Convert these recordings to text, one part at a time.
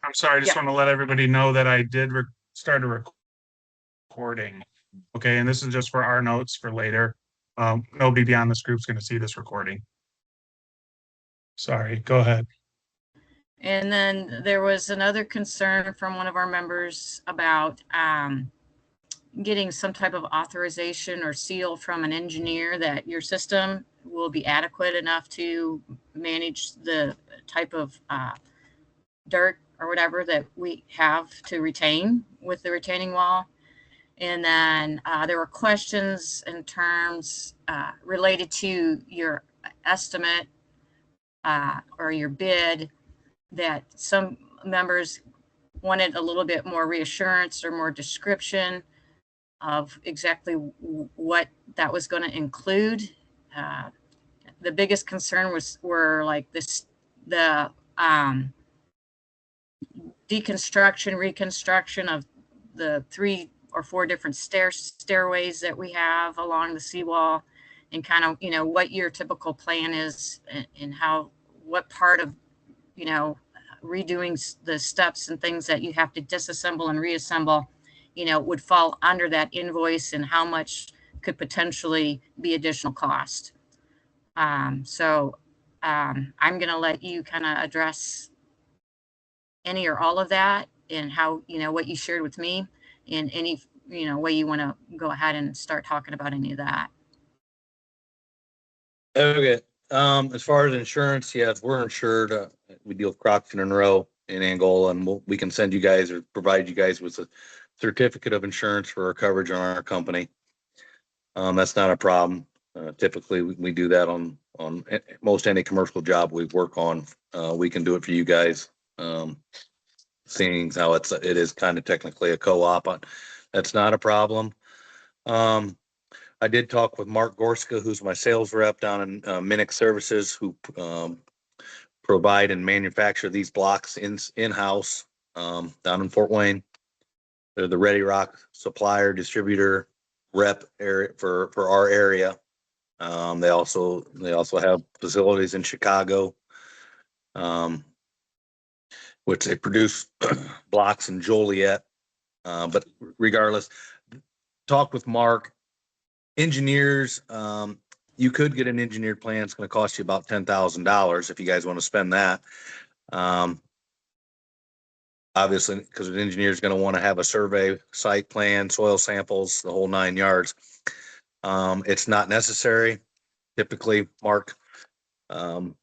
I'm sorry, I just Yeah. want to let everybody know that I did start a recording. Okay, and this is just for our notes for later. Nobody beyond this group is going to see this recording. Sorry, go ahead. And then there was another concern from one of our members about getting some type of authorization or seal from an engineer that your system will be adequate enough to manage the type of dirt or whatever that we have to retain with the retaining wall. And then there were questions in terms related to your estimate or your bid that some members wanted a little bit more reassurance or more description of exactly what that was going to include. Uh, the biggest concern were like the deconstruction, reconstruction of the 3 or 4 different stairways that we have along the seawall, and kind of, what your typical plan is, and how, what part of, redoing the steps and things that you have to disassemble and reassemble, would fall under that invoice, and how much could potentially be additional cost. So I'm going to let you kind of address any or all of that, and how, what you shared with me, and any, way you want to go ahead and start talking about any of that. Okay. As far as insurance, yes, we're insured. We deal with Crockton and Rowe in Angola, and we can send you guys or provide you guys with a certificate of insurance for our coverage on our company. That's not a problem. Typically, we do that on most any commercial job we work on. We can do it for you guys. Seeing how it is kind of technically a co-op, that's not a problem. I did talk with Mark Gorska, who's my sales rep down in Minix Services, who provide and manufacture these blocks in-house down in Fort Wayne. They're the Ready Rock supplier, distributor, rep area for our area. They also have facilities in Chicago, which they produce blocks in Joliet. But regardless, talk with Mark. Engineers, you could get an engineered plan. It's going to cost you about $10,000 if you guys want to spend that. Obviously, because an engineer is going to want to have a survey, site plan, soil samples, the whole 9 yards. It's not necessary. Typically, Mark,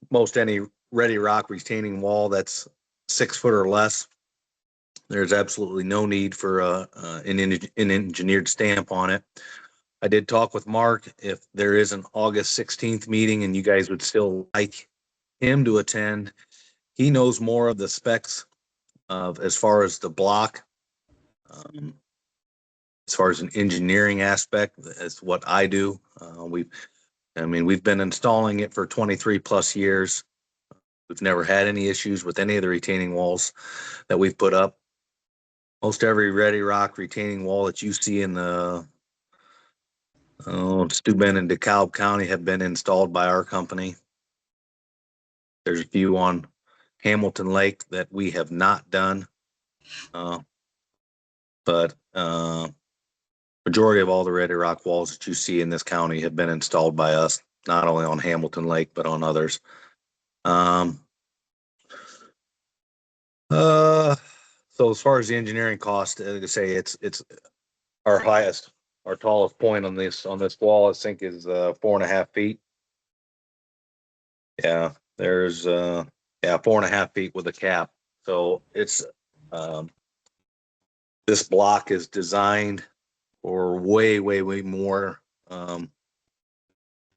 most any Ready Rock retaining wall that's 6 foot or less, there's absolutely no need for an engineered stamp on it. I did talk with Mark. If there is an August 16th meeting and you guys would still like him to attend, he knows more of the specs of as far as the block, as far as an engineering aspect, as what I do. We've been installing it for 23 plus years. We've never had any issues with any of the retaining walls that we've put up. Most every Ready Rock retaining wall that you see in the Steuben and DeKalb County have been installed by our company. There's a few on Hamilton Lake that we have not done. But majority of all the Ready Rock walls that you see in this county have been installed by us, not only on Hamilton Lake, but on others. So as far as the engineering cost, like I say, it's our highest, our tallest point on this wall, I think, is 4.5 feet. Yeah, there's 4.5 feet with a cap. So it's this block is designed for way more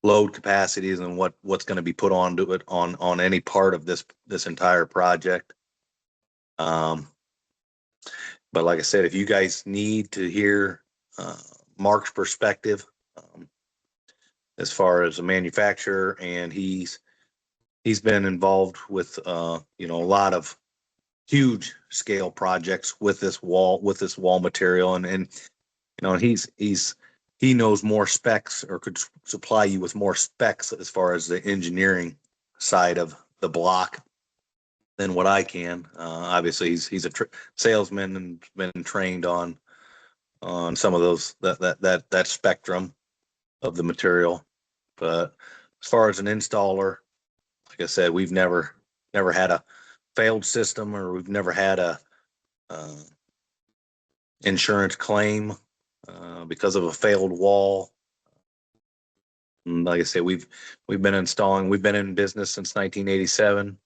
load capacity than what's going to be put onto it on any part of this entire project. But like I said, if you guys need to hear Mark's perspective as far as a manufacturer, and he's been involved with a lot of huge scale projects with this wall material, and he knows more specs, or could supply you with more specs as far as the engineering side of the block. than what I can. Obviously he's a salesman and been trained on some of those, that spectrum of the material. But as far as an installer, like I said, we've never had a failed system, or we've never had a insurance claim because of a failed wall. And like I said, we've been installing. We've been in business since 1987.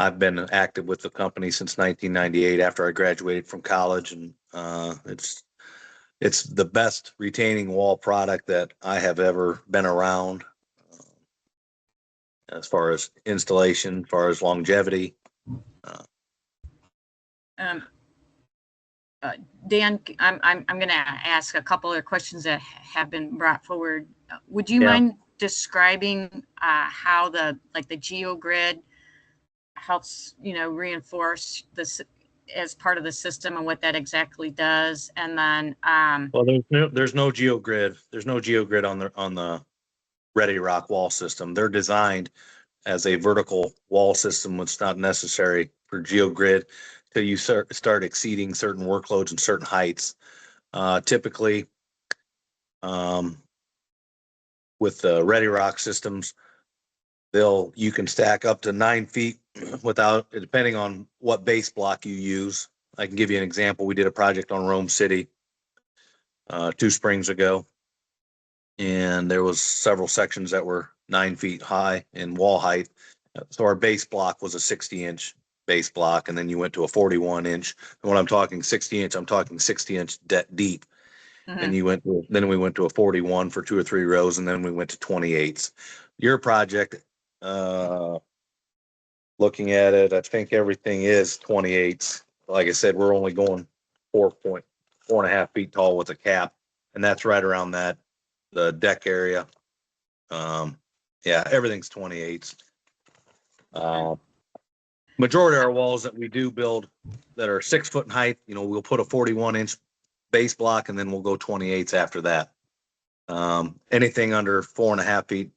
I've been active with the company since 1998 after I graduated from college, and it's the best retaining wall product that I have ever been around. As far as installation, as far as longevity. Dan, I'm going to ask a couple of questions that have been brought forward. Would you Yeah. mind describing how the GeoGrid helps, reinforce this as part of the system and what that exactly does? And then, Well, there's no GeoGrid. There's no GeoGrid on the Ready Rock wall system. They're designed as a vertical wall system. It's not necessary for GeoGrid till you start exceeding certain workloads and certain heights. Typically, with the Ready Rock systems, you can stack up to 9 feet without, depending on what base block you use. I can give you an example. We did a project on Rome City 2 springs ago, and there was several sections that were 9 feet high in wall height. So our base block was a 60-inch base block, and then you went to a 41-inch. And when I'm talking 60-inch, I'm talking 60-inch deep. mhm. And then we went to a 41 for 2 or 3 rows, and then we went to 28s. Your project, looking at it, I think everything is 28s. Like I said, we're only going 4.5 feet tall with a cap, and that's right around the deck area. Yeah, everything's 28s. Majority of our walls that we do build that are 6 foot in height, we'll put a 41-inch base block, and then we'll go 28s after that. Anything under 4.5 feet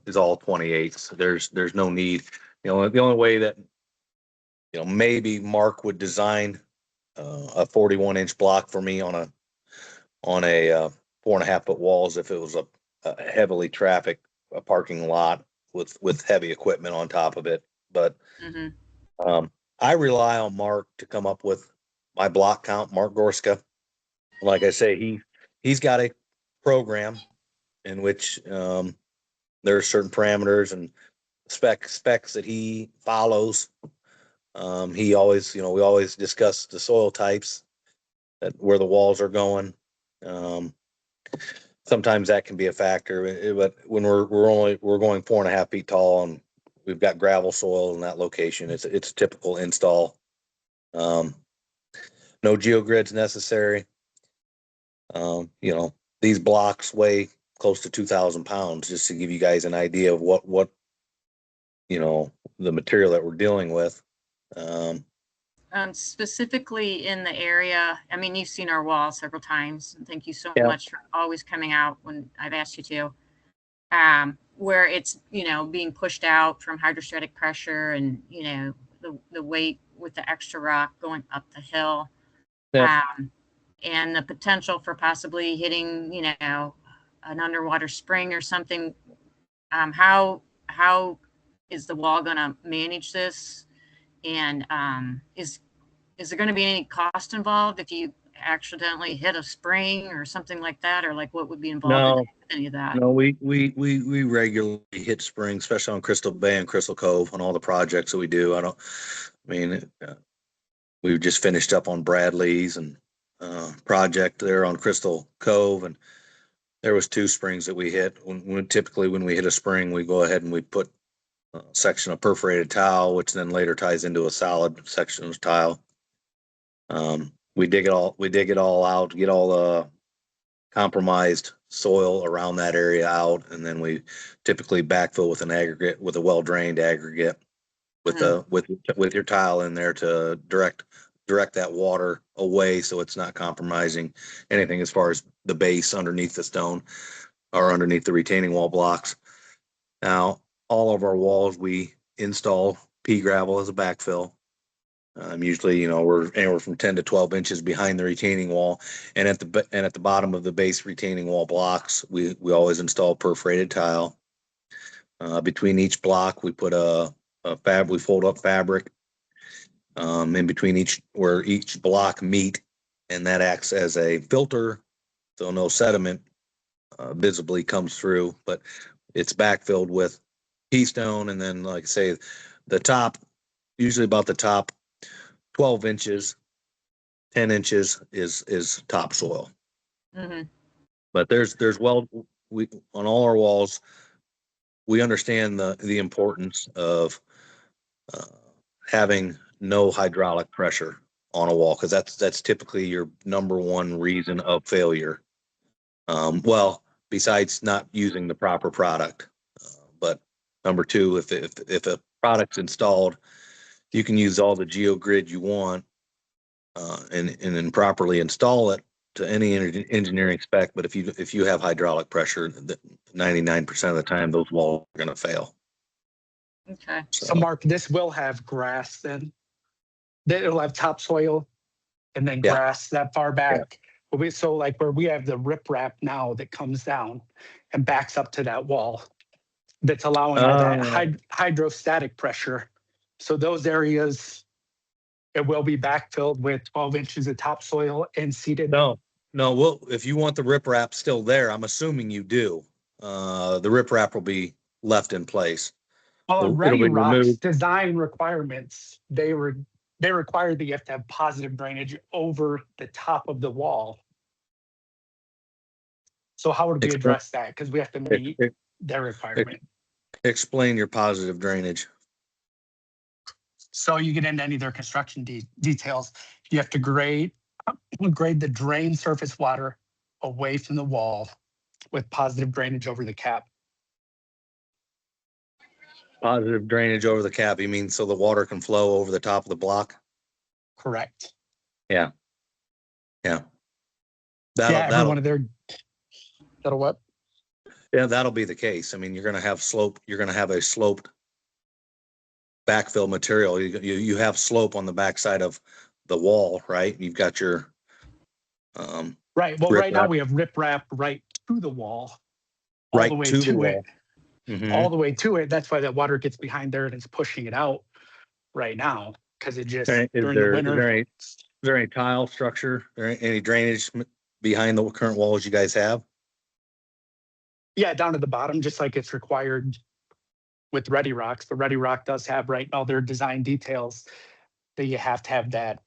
is all 28s. There's no need. The only way that maybe Mark would design a 41-inch block for me on a 4.5 foot walls if it was a heavily trafficked parking lot with heavy equipment on top of it. But I rely on Mark to come up with my block count. Mark Gorska, like I say, he's got a program in which there are certain parameters and specs that he follows. We always discuss the soil types, where the walls are going. Sometimes that can be a factor, but when we're going 4.5 feet tall and we've got gravel soil in that location, it's a typical install. No GeoGrids necessary. These blocks weigh close to 2,000 pounds, just to give you guys an idea of what the material that we're dealing with. Specifically in the area, I mean, you've seen our wall several times, and thank you so Yeah. much for always coming out when I've asked you to. Where it's, being pushed out from hydrostatic pressure and, the weight with the extra rock going up the hill. Yeah. And the potential for possibly hitting, an underwater spring or something. How is the wall going to manage this? And is there going to be any cost involved if you accidentally hit a spring or something like that, or what would be involved in any of that? No, we regularly hit springs, especially on Crystal Bay and Crystal Cove on all the projects that we do. We've just finished up on Bradley's and project there on Crystal Cove, and there was 2 springs that we hit. Typically when we hit a spring, we go ahead and we put a section of perforated tile, which then later ties into a solid section of tile. We dig it all out, get all the compromised soil around that area out, and then we typically backfill with an aggregate, with a well-drained aggregate, with your tile in there to direct that water away, so it's not compromising anything as far as the base underneath the stone or underneath the retaining wall blocks. Now, all of our walls we install pea gravel as a backfill. Usually, we're anywhere from 10 to 12 inches behind the retaining wall, and at the bottom of the base retaining wall blocks, we always install perforated tile. Between each block, we put we fold up fabric in between where each block meet, and that acts as a filter, so no sediment visibly comes through, but it's backfilled with pea stone, and then, like I say, the top, usually about the top 12 inches, 10 inches is topsoil. Mhm. But we on all our walls, we understand the importance of having no hydraulic pressure on a wall, because that's typically your number one reason of failure. Well, besides not using the proper product, but number two, if a product's installed, you can use all the GeoGrid you want, and then properly install it to any engineering spec. But if you have hydraulic pressure, 99% of the time those walls are going to fail. Okay. So Mark, this will have grass then? It'll have topsoil and then Yeah. grass that far back. So like where we have the riprap now that comes down and backs up to that wall, that's allowing all that hydrostatic pressure. So those areas, it will be backfilled with 12 inches of topsoil and seeded. No, well, if you want the riprap still there, I'm assuming you do. The riprap will be left in place. Well, It'll Ready be Rock's removed. design requirements, they require that you have to have positive drainage over the top of the wall. So how would we address that? Because we have to meet their requirement. Explain your positive drainage. So you get into any of their construction details, you have to grade the drain surface water away from the wall with positive drainage over the cap. Positive drainage over the cap, you mean so the water can flow over the top of the block? Correct. Yeah. Every one of their, that'll what? Yeah, that'll be the case. I mean, you're gonna have a sloped backfill material. You have slope on the backside of the wall, right? You've got your right. Well, right now we have riprap right to the wall, all right the way to the to wall. it, Mhm. all the way to it. That's why that water gets behind there and it's pushing it out right now because it just Is during the winter. Is there any tile structure or any drainage behind the current walls you guys have? Yeah, down to the bottom, just like it's required with Ready Rocks. But Ready Rock does have right now their design details that you have to have that,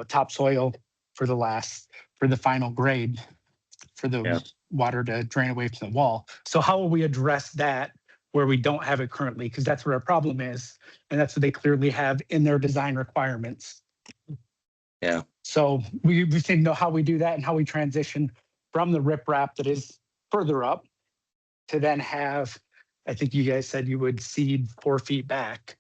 topsoil for the final grade for the water to drain away from the wall. So how will we address that where we don't have it currently? Because that's where our problem is. And that's what they clearly have in their design requirements. Yeah. So we need to know how we do that and how we transition from the riprap that is further up to then have, I think you guys said you would seed 4 feet back.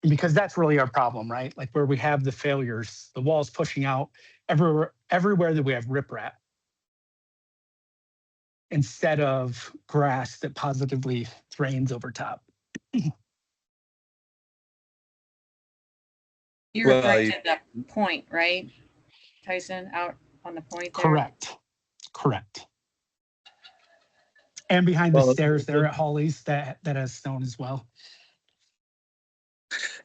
Because that's really our problem, right? Like where we have the failures, the wall's pushing out everywhere that we have riprap instead of grass that positively drains over top. You're referring to that point, right, Tyson, out on the point there? Correct. And behind the stairs there at Holly's that has stone as well.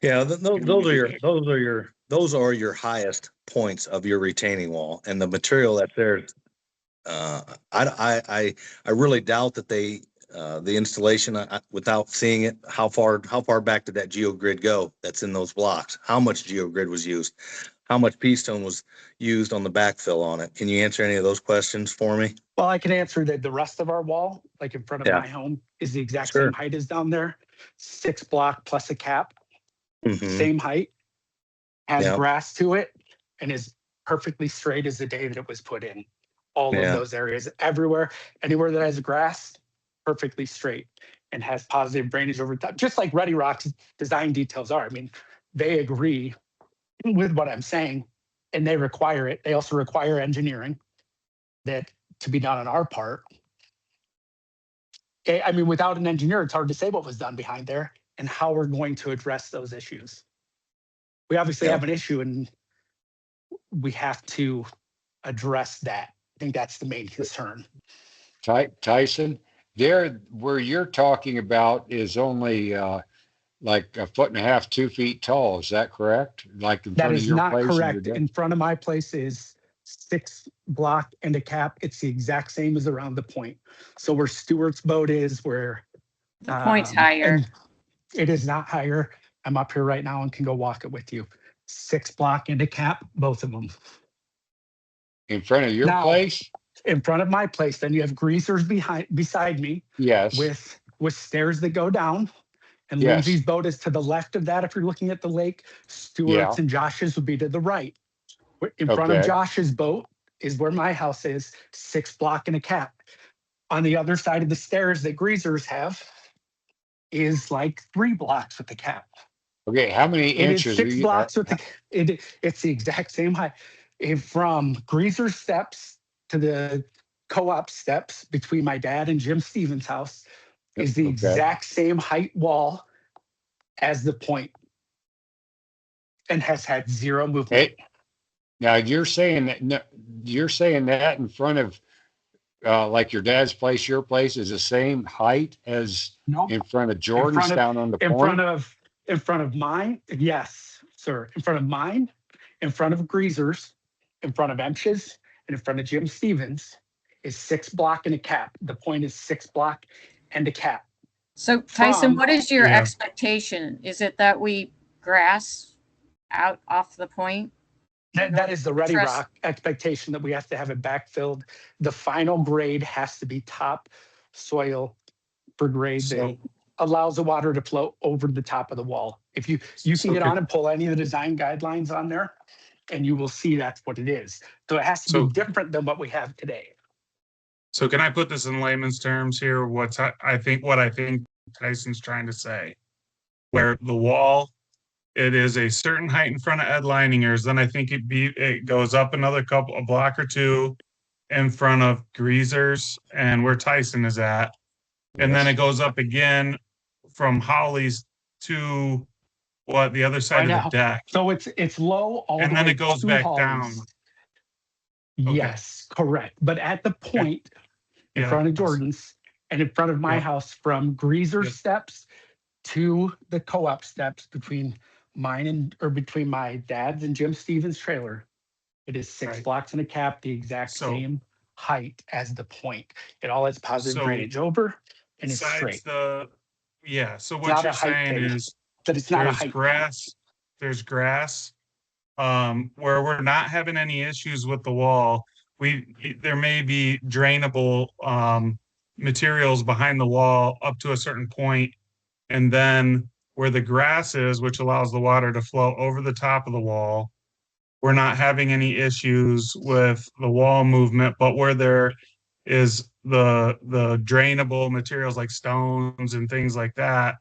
Yeah, those are your highest points of your retaining wall, and the material that's there. I really doubt that the installation, without seeing it, how far back did that GeoGrid go? That's in those blocks. How much GeoGrid was used? How much pea stone was used on the backfill on it? Can you answer any of those questions for me? Well, I can answer that the rest of our wall, like in front of my home, is the exact same height as down there. 6 block plus a cap. Same height, has grass to it, and is perfectly straight as the day that it was put in. All of those areas, everywhere, anywhere that has grass, perfectly straight and has positive drainage over top, just like Ready Rock's design details are. I mean, they agree with what I'm saying and they require it. They also require engineering that to be done on our part I mean, without an engineer, it's hard to say what was done behind there and how we're going to address those issues. We obviously Yeah. have an issue and we have to address that. I think that's the main concern. Tyson, there where you're talking about is only like 1.5 feet, 2 feet tall. Is that correct? Like in That front of is your not place? and your correct. deck? In front of my place is 6 block and a cap. It's the exact same as around the point. So where Stewart's boat is, where The point's higher. and it is not higher. I'm up here right now and can go walk it with you. 6 block and a cap, both of them. In front of your Now- place? In front of my place, then you have greasers beside me Yes. with stairs that go down. And Yes. Lindsay's boat is to the left of that. If you're looking at the lake, Stewart's and Josh's would be to the right. In front of Okay. Josh's boat is where my house is, 6 block and a cap. On the other side of the stairs that greasers have is like 3 blocks with the cap. Okay. How many It is inches? 6 are you, blocks with the, it's the exact same height. From greaser steps to the co-op steps between my dad and Jim Stevens' house is the Okay. exact same height wall as the point and has had zero movement. Hey, now you're saying that you're saying that in front of like your dad's place, your place is the same height as Nope. in front of Jordan's of- down on the In point? front of mine, yes, sir. In front of mine, in front of Greasers, in front of Emsh's, and in front of Jim Stevens is 6 block and a cap. The point is 6 block and a cap. So Tyson, From- what is your Yeah. expectation? Is it that we grass out off the point? That is the Ready Trust- Rock expectation that we have to have it backfilled. The final grade has to be top soil for grade that So, allows the water to flow over the top of the wall. If you can So get could- on and pull any of the design guidelines on there, and you will see that's what it is. So it has to So- be different than what we have today. so can I put this in layman's terms here? What I think Tyson's trying to say. Where the wall, it is a certain height in front of Ed Leininger's, then I think it goes up a block or two in front of Greasers and where Tyson is at. And then it goes up again from Holly's to the other side of Right the deck. So it's low all And the then way it goes to back Holly's. down. Yes, correct. But at the point in Yeah. front of Jordan's and in front of my Yeah. house from Greaser Yep. steps to the co-op steps between between my dad's and Jim Stevens' trailer, it is 6 Right. blocks and a cap, the exact So- same height as the point. It all has positive So, drainage over and it's Besides straight. so not what a you're height saying thing. is But it's not a there's height. there's grass, where we're not having any issues with the wall. There may be drainable, materials behind the wall up to a certain point, and then where the grass is, which allows the water to flow over the top of the wall, we're not having any issues with the wall movement, but where there is the drainable materials like stones and things like that,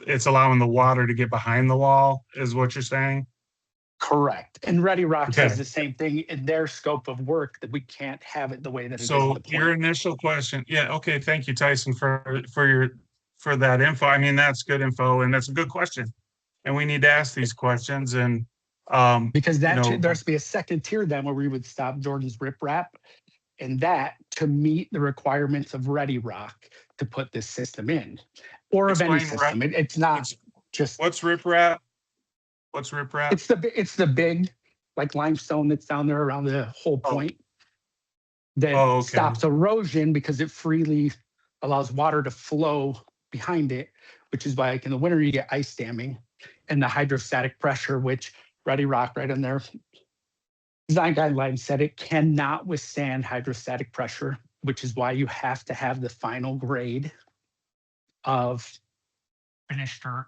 it's allowing the water to get behind the wall, is what you're saying? Correct. And Ready Rock Okay. has the same thing in their scope of work that we can't have it the way that it is So the your point. initial question, yeah, okay, thank you, Tyson, for that info. I mean, that's good info and that's a good question. And we need to ask these questions and, Because you know- there has to be a second tier then where we would stop Jordan's riprap and that to meet the requirements of Ready Rock to put this system in. Or of any Explain system. It's not it's- just, what's riprap? What's riprap? it's the big like limestone that's down there around the whole Oh. point. That Oh, okay. stops erosion because it freely allows water to flow behind it, which is why like in the winter you get ice damming and the hydrostatic pressure, which Ready Rock right in there. Design guidelines said it cannot withstand hydrostatic pressure, which is why you have to have the final grade of finished dirt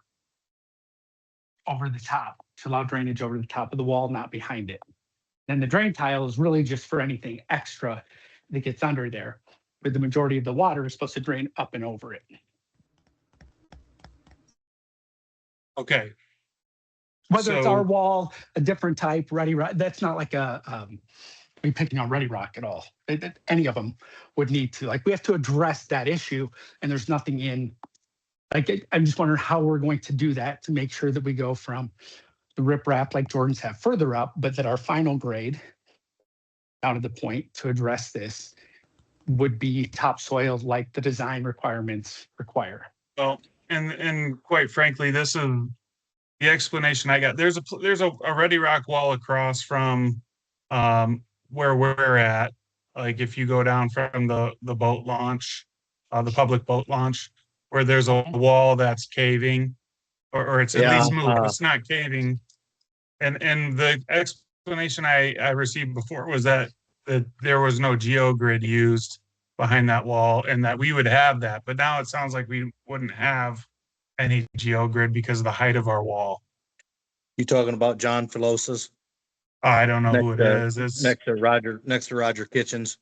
over the top to allow drainage over the top of the wall, not behind it. Then the drain tile is really just for anything extra that gets under there, but the majority of the water is supposed to drain up and over it. Okay, Whether it's So- our wall, a different type, Ready Rock, that's not like a picking on Ready Rock at all. Any of them would need to, like, we have to address that issue, and there's nothing in, like, I'm just wondering how we're going to do that to make sure that we go from the riprap like Jordan's have further up, but that our final grade down to the point to address this would be topsoil like the design requirements require. Well, and quite frankly, this is the explanation I got. There's a Ready Rock wall across from where we're at. Like if you go down from the boat launch, the public boat launch, where there's a wall that's caving, or it's at least moved. It's not caving. And the explanation I received before was that there was no geogrid used behind that wall, and that we would have that. But now it sounds like we wouldn't have any geogrid because of the height of our wall. You talking about John Filos's? I don't know who it is. It's next to Roger Kitchens.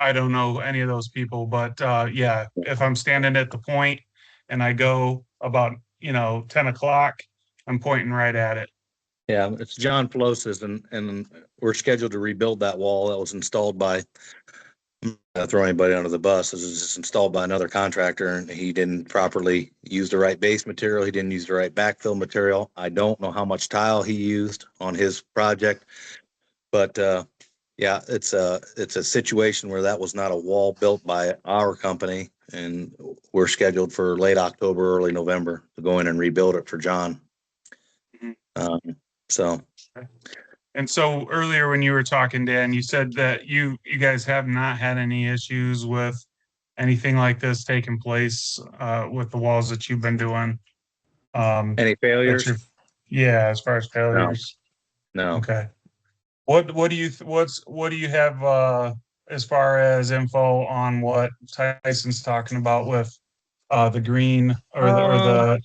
I don't know any of those people, but yeah, if I'm standing at the point and I go about 10 o'clock, I'm pointing right at it. Yeah, it's John Filos's, and we're scheduled to rebuild that wall that was installed by, not throw anybody under the bus, it was just installed by another contractor, and he didn't properly use the right base material. He didn't use the right backfill material. I don't know how much tile he used on his project, but yeah, it's a situation where that was not a wall built by our company, and we're scheduled for late October, early November to go in and rebuild it for John. And so earlier when you were talking, Dan, you said that you guys have not had any issues with anything like this taking place with the walls that you've been doing. Any failures? Yeah, as far as failures. No. Okay. What do you have as far as info on what Tyson's talking about with the green or the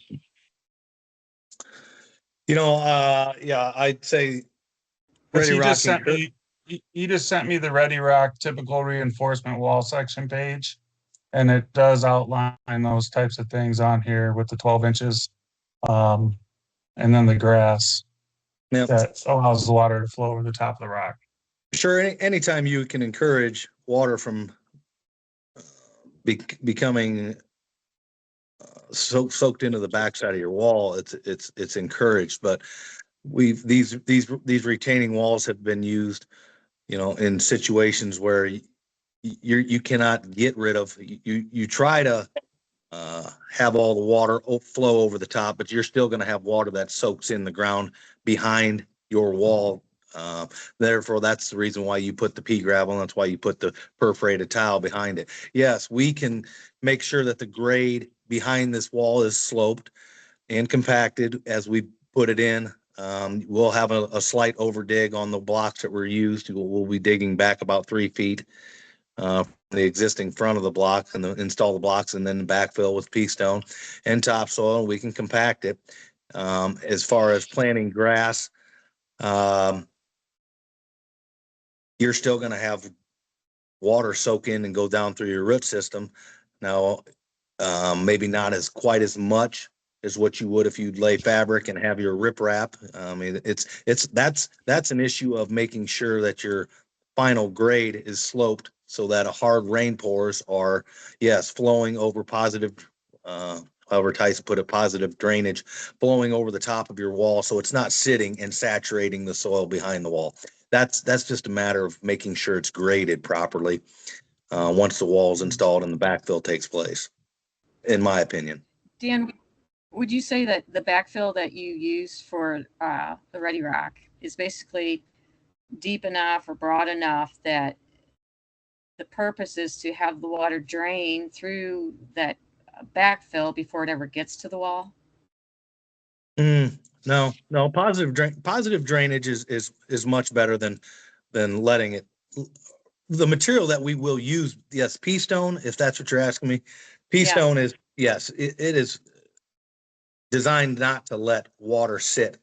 yeah, I'd say he just sent me the Ready Rock typical reinforcement wall section page, and it does outline those types of things on here with the 12 inches, and then the grass that allows the water to flow over the top of the rock. Sure, anytime you can encourage water from becoming soaked into the backside of your wall, it's encouraged. But these retaining walls have been used, in situations where you cannot get rid of. You try to have all the water flow over the top, but you're still going to have water that soaks in the ground behind your wall. Therefore, that's the reason why you put the pea gravel, and that's why you put the perforated tile behind it. Yes, we can make sure that the grade behind this wall is sloped and compacted as we put it in. We'll have a slight over dig on the blocks that were used. We'll be digging back about 3 feet the existing front of the block, and install the blocks, and then backfill with pea stone and topsoil. We can compact it. As far as planting grass, you're still going to have water soak in and go down through your root system. Now, maybe not quite as much as what you would if you'd lay fabric and have your riprap. I mean, that's an issue of making sure that your final grade is sloped so that a hard rain pours are, yes, flowing over positive, however Tyson put it, positive drainage flowing over the top of your wall, so it's not sitting and saturating the soil behind the wall. That's just a matter of making sure it's graded properly once the wall is installed and the backfill takes place, in my opinion. Dan, would you say that the backfill that you use for the Ready Rock is basically deep enough or broad enough that the purpose is to have the water drain through that backfill before it ever gets to the wall? No. Positive drainage is much better than letting it. The material that we will use, yes, pea stone, if that's what you're asking me. Pea stone is, yes, it is designed not to let water sit.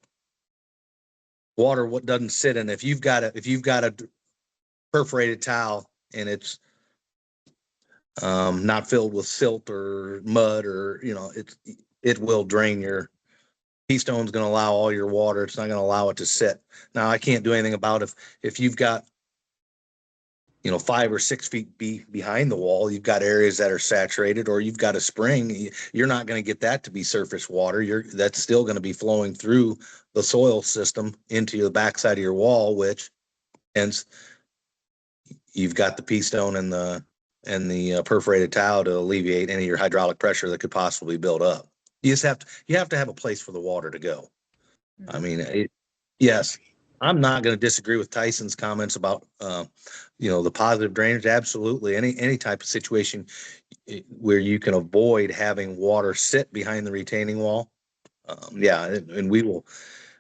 Water what doesn't sit in. If you've got a perforated towel and it's not filled with silt or mud, or it will drain your Keystone's going to allow all your water. It's not going to allow it to sit. Now, I can't do anything about if you've got, 5 or 6 feet behind the wall, you've got areas that are saturated, or you've got a spring. You're not going to get that to be surface water. That's still going to be flowing through the soil system into the backside of your wall, which hence you've got the pea stone and the perforated tile to alleviate any of your hydraulic pressure that could possibly build up. You have to have a place for the water to go. I mean, yes, I'm not going to disagree with Tyson's comments about, the positive drainage. Absolutely. Any type of situation where you can avoid having water sit behind the retaining wall. And we will,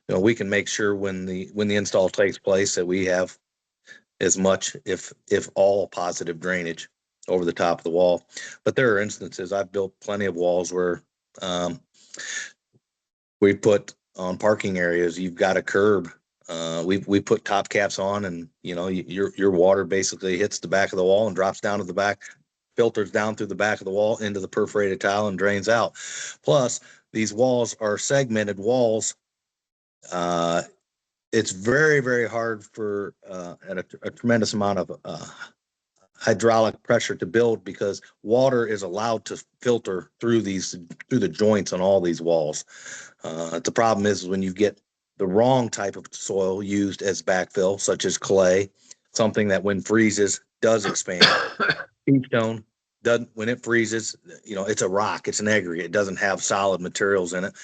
we can make sure when the install takes place that we have as much, if all, positive drainage over the top of the wall. But there are instances, I've built plenty of walls where we put on parking areas, you've got a curb. We put top caps on, and your water basically hits the back of the wall and drops down to the back, filters down through the back of the wall into the perforated tile and drains out. Plus, these walls are segmented walls. It's very, very hard for a tremendous amount of hydraulic pressure to build, because water is allowed to filter through the joints on all these walls. The problem is when you get the wrong type of soil used as backfill, such as clay, something that when freezes does expand. Keystone doesn't. When it freezes, it's a rock, it's an aggregate, it doesn't have solid materials in it.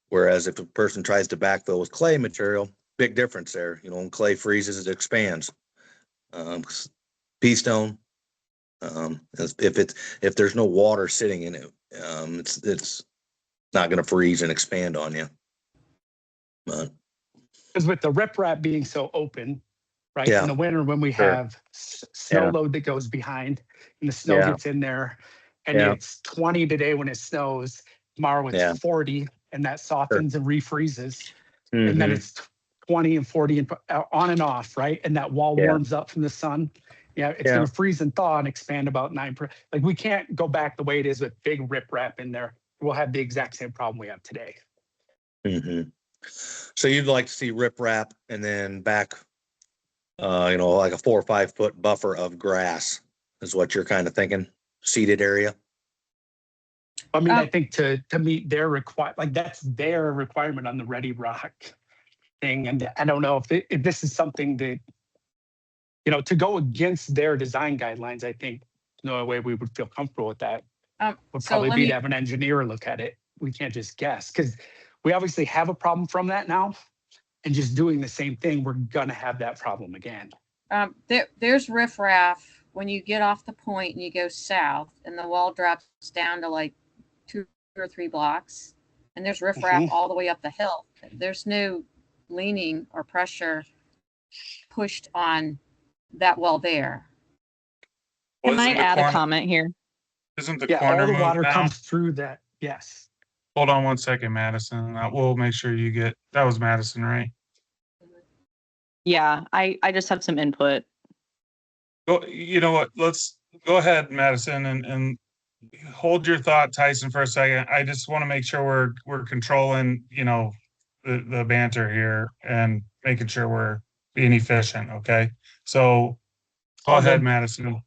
Whereas if a person tries to backfill with clay material, big difference there. When clay freezes, it expands. Pea stone, if there's no water sitting in it, it's not going to freeze and expand on you. Because with the riprap being so open, right? Yeah. In the winter, when we Sure. have snow Yeah. load that goes behind, and the snow Yeah. gets in there, and Yeah. it's 20 today when it snows. Tomorrow it's Yeah. 40, and that softens and refreezes, and then Mhm. it's 20 and 40 and on and off, right? And that wall Yeah. warms up from the sun. Yeah, it's Yeah. going to freeze and thaw and expand about 9%. Like, we can't go back the way it is with big riprap in there. We'll have the exact same problem we have today. Mhm. So you'd like to see riprap and then back, like a 4 or 5 foot buffer of grass is what you're kind of thinking, seeded area. I mean, I think to meet their that's their requirement on the Ready Rock thing. And I don't know if this is something that, to go against their design guidelines, I think no way we would feel comfortable with that would So probably let be me, to have an engineer look at it. We can't just guess, because we obviously have a problem from that now. And just doing the same thing, we're going to have that problem again. there's riffraff when you get off the point and you go south, and the wall drops down to like 2 or 3 blocks, and there's riffraff all the way up the hill. There's no leaning or pressure pushed on that wall there. I Well, might isn't the add a corner- comment here. Isn't the Yeah, corner all the moved water now? comes through that. Yes. Hold on one second, Madison. We'll make sure you get, that was Madison, right? Yeah, I just have some input. You know what? Let's go ahead, Madison, and hold your thought, Tyson, for a second. I just want to make sure we're controlling, the banter here and making sure we're being efficient. Okay. So go All ahead, good. Madison.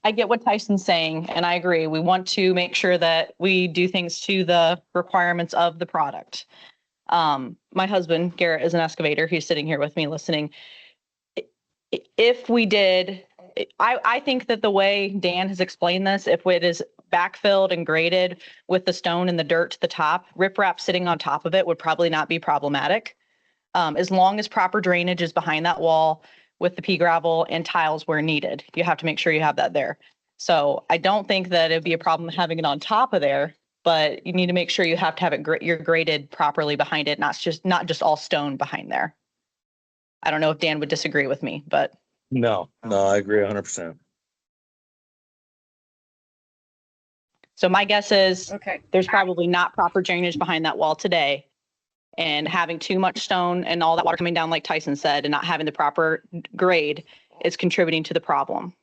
I get what Tyson's saying, and I agree. We want to make sure that we do things to the requirements of the product. My husband, Garrett, is an excavator. He's sitting here with me listening. If we did, I think that the way Dan has explained this, if it is backfilled and graded with the stone and the dirt to the top, riprap sitting on top of it would probably not be problematic. As long as proper drainage is behind that wall with the pea gravel and tiles where needed. You have to make sure you have that there. So I don't think that it'd be a problem having it on top of there, but you need to make sure you have to have it you're graded properly behind it, not just all stone behind there. I don't know if Dan would disagree with me, but No, I agree 100%. so my guess is Okay. there's probably not proper drainage behind that wall today. And having too much stone and all that water coming down, like Tyson said, and not having the proper grade is contributing to the problem.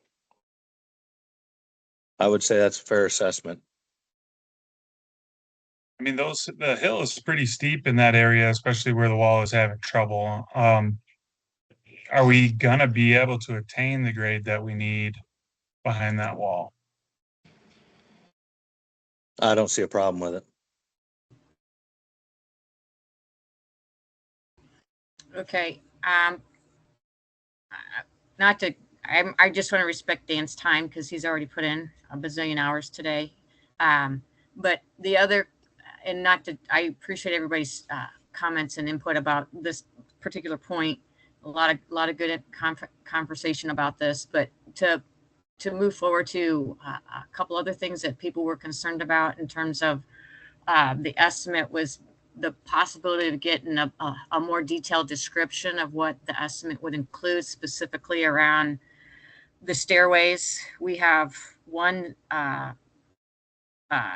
I would say that's a fair assessment. I mean, the hill is pretty steep in that area, especially where the wall is having trouble. Are we gonna be able to attain the grade that we need behind that wall? I don't see a problem with it. Okay, not to, I just want to respect Dan's time because he's already put in a bazillion hours today. But the other, and not to, I appreciate everybody's comments and input about this particular point. A lot of good conversation about this, but to move forward to a couple other things that people were concerned about in terms of the estimate was the possibility of getting a more detailed description of what the estimate would include, specifically around the stairways. We have one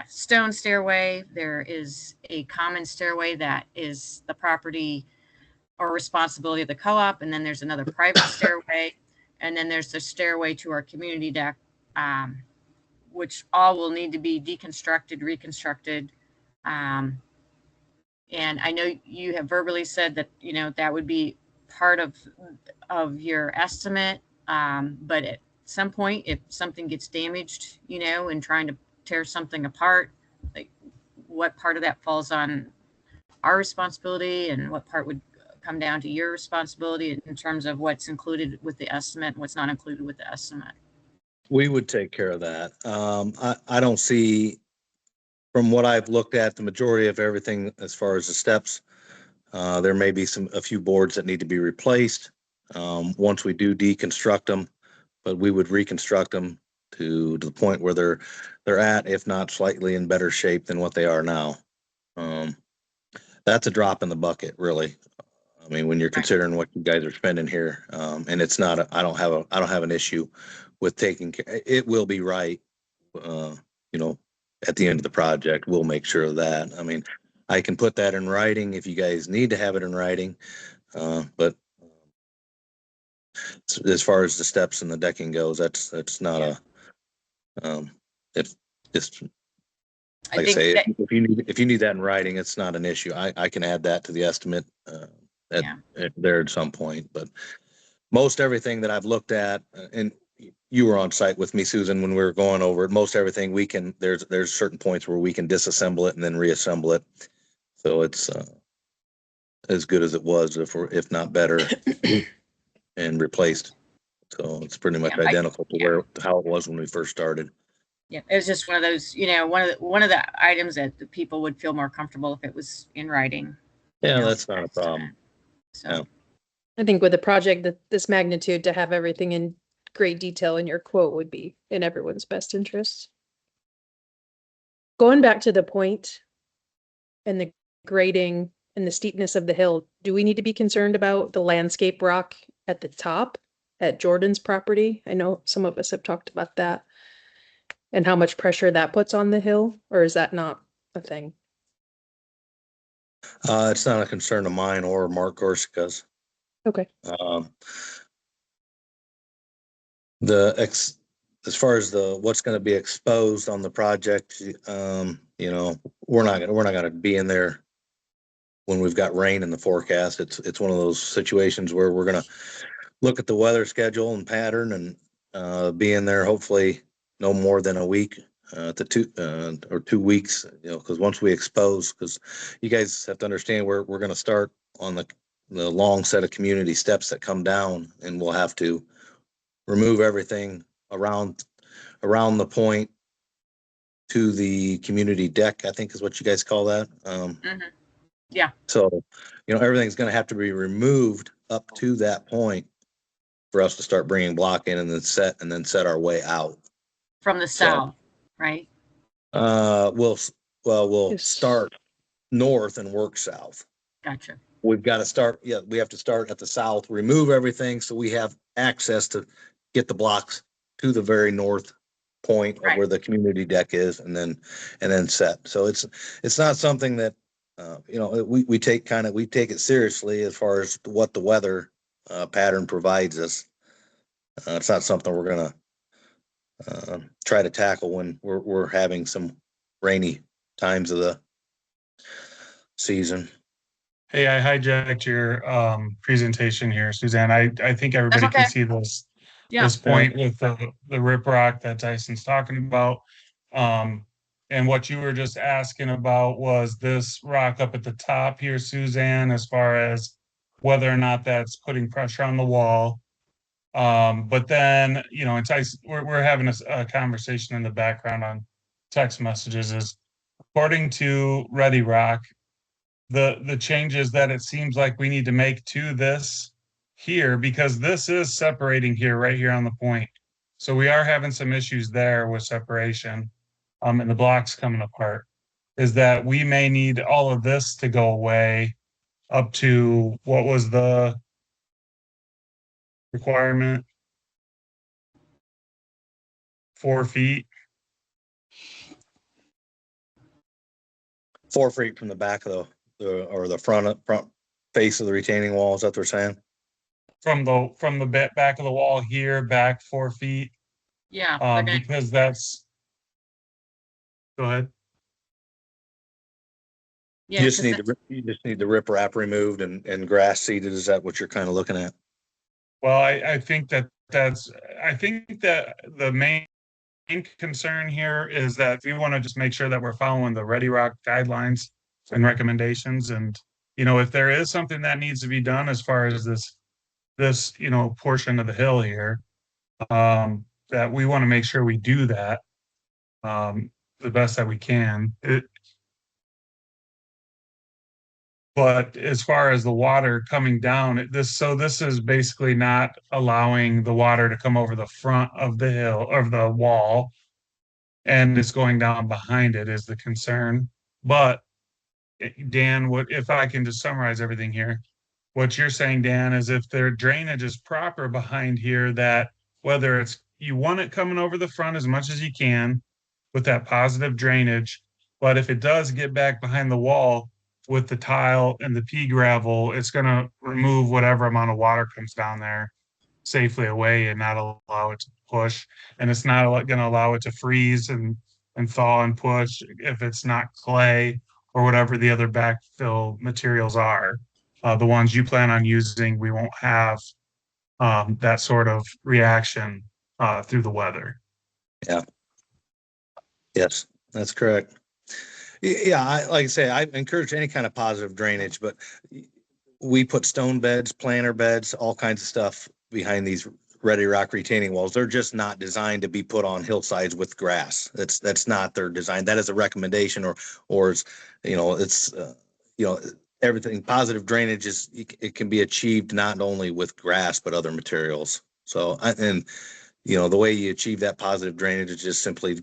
stone stairway. There is a common stairway that is the property or responsibility of the co-op, and then there's another private stairway, and then there's the stairway to our community deck, which all will need to be deconstructed, reconstructed. And I know you have verbally said that, you know, that would be part of your estimate. But at some point, if something gets damaged, you know, and trying to tear something apart, like what part of that falls on our responsibility and what part would come down to your responsibility in terms of what's included with the estimate and what's not included with the estimate? We would take care of that. I don't see, from what I've looked at, the majority of everything as far as the steps, there may be a few boards that need to be replaced once we do deconstruct them, but we would reconstruct them to the point where they're at, if not slightly in better shape than what they are now. That's a drop in the bucket, really. I mean, when you're considering what you guys are spending here, and it's not, I don't have an issue with taking care. It will be right. You know, at the end of the project, we'll make sure of that. I mean, I can put that in writing if you guys need to have it in writing. But as far as the steps and the decking goes, that's not it's just, like I say, if you need that in writing, it's not an issue. I can add that to the estimate there at some point. But most everything that I've looked at, and you were on site with me, Susan, when we were going over it, most everything we can, there's certain points where we can disassemble it and then reassemble it. So it's as good as it was, if not better, and replaced. So it's pretty much identical to how it was when we first started. Yeah, it was just one of those, you know, one of the items that the people would feel more comfortable if it was in writing. Yeah, you know, that's not a problem. So yeah. I think with a project this magnitude, to have everything in great detail in your quote would be in everyone's best interest. Going back to the point and the grading and the steepness of the hill, do we need to be concerned about the landscape rock at the top at Jordan's property? I know some of us have talked about that and how much pressure that puts on the hill, or is that not a thing? It's not a concern of mine or Mark Gorsica's. Okay. As far as what's going to be exposed on the project, you know, we're not going to be in there when we've got rain in the forecast. It's one of those situations where we're going to look at the weather schedule and pattern and be in there hopefully no more than a week to 2 weeks, you know, because once we expose, because you guys have to understand we're going to start on the long set of community steps that come down, and we'll have to remove everything around the point to the community deck, I think is what you guys call that. Yeah. So, you know, everything's going to have to be removed up to that point for us to start bringing block in and then set our way out from the south, right? We'll start north and work south. Gotcha. We've got to start. Yeah, we have to start at the south, remove everything so we have access to get the blocks to the very north point of where the community deck is, and then set. So it's not something that you know, we take it seriously as far as what the weather pattern provides us. It's not something we're gonna try to tackle when we're having some rainy times of season. Hey, I hijacked your presentation here, Suzanne. I think everybody okay. can see this Yeah. this point with the riprap that Tyson's talking about. And what you were just asking about was this rock up at the top here, Suzanne, as far as whether or not that's putting pressure on the wall. But then, you know, and Tyson, we're having a conversation in the background on text messages. Is according to Ready Rock, the changes that it seems like we need to make to this here, because this is separating here, right here on the point. So we are having some issues there with separation, and the blocks coming apart, is that we may need all of this to go away up to what was the requirement? 4 feet. 4 feet from the back of the front face of the retaining wall. Is that what they're saying? From the back of the wall here, back 4 feet, Yeah. Okay. because that's. Go ahead. Yeah. You 'cause just need the riprap removed and grass seeded. Is that what you're kind of looking at? Well, I think that the main concern here is that we want to just make sure that we're following the Ready Rock guidelines and recommendations. And, you know, if there is something that needs to be done as far as this, you know, portion of the hill here, that we want to make sure we do that, the best that we can. But as far as the water coming down, this is basically not allowing the water to come over the front of the hill of the wall, and it's going down behind it is the concern. But Dan, what if I can just summarize everything here? What you're saying, Dan, is if their drainage is proper behind here, that whether it's you want it coming over the front as much as you can with that positive drainage, but if it does get back behind the wall with the tile and the pea gravel, it's going to remove whatever amount of water comes down there safely away and not allow it to push. And it's not going to allow it to freeze and thaw and push if it's not clay or whatever the other backfill materials are. The ones you plan on using, we won't have that sort of reaction through the weather. Yeah. Yes, that's correct. Yeah, like I say, I encourage any kind of positive drainage, but we put stone beds, planter beds, all kinds of stuff behind these Ready Rock retaining walls. They're just not designed to be put on hillsides with grass. That's not their design. That is a recommendation, or you know, it's you know, everything positive drainage is it can be achieved not only with grass but other materials. So and you know, the way you achieve that positive drainage is just simply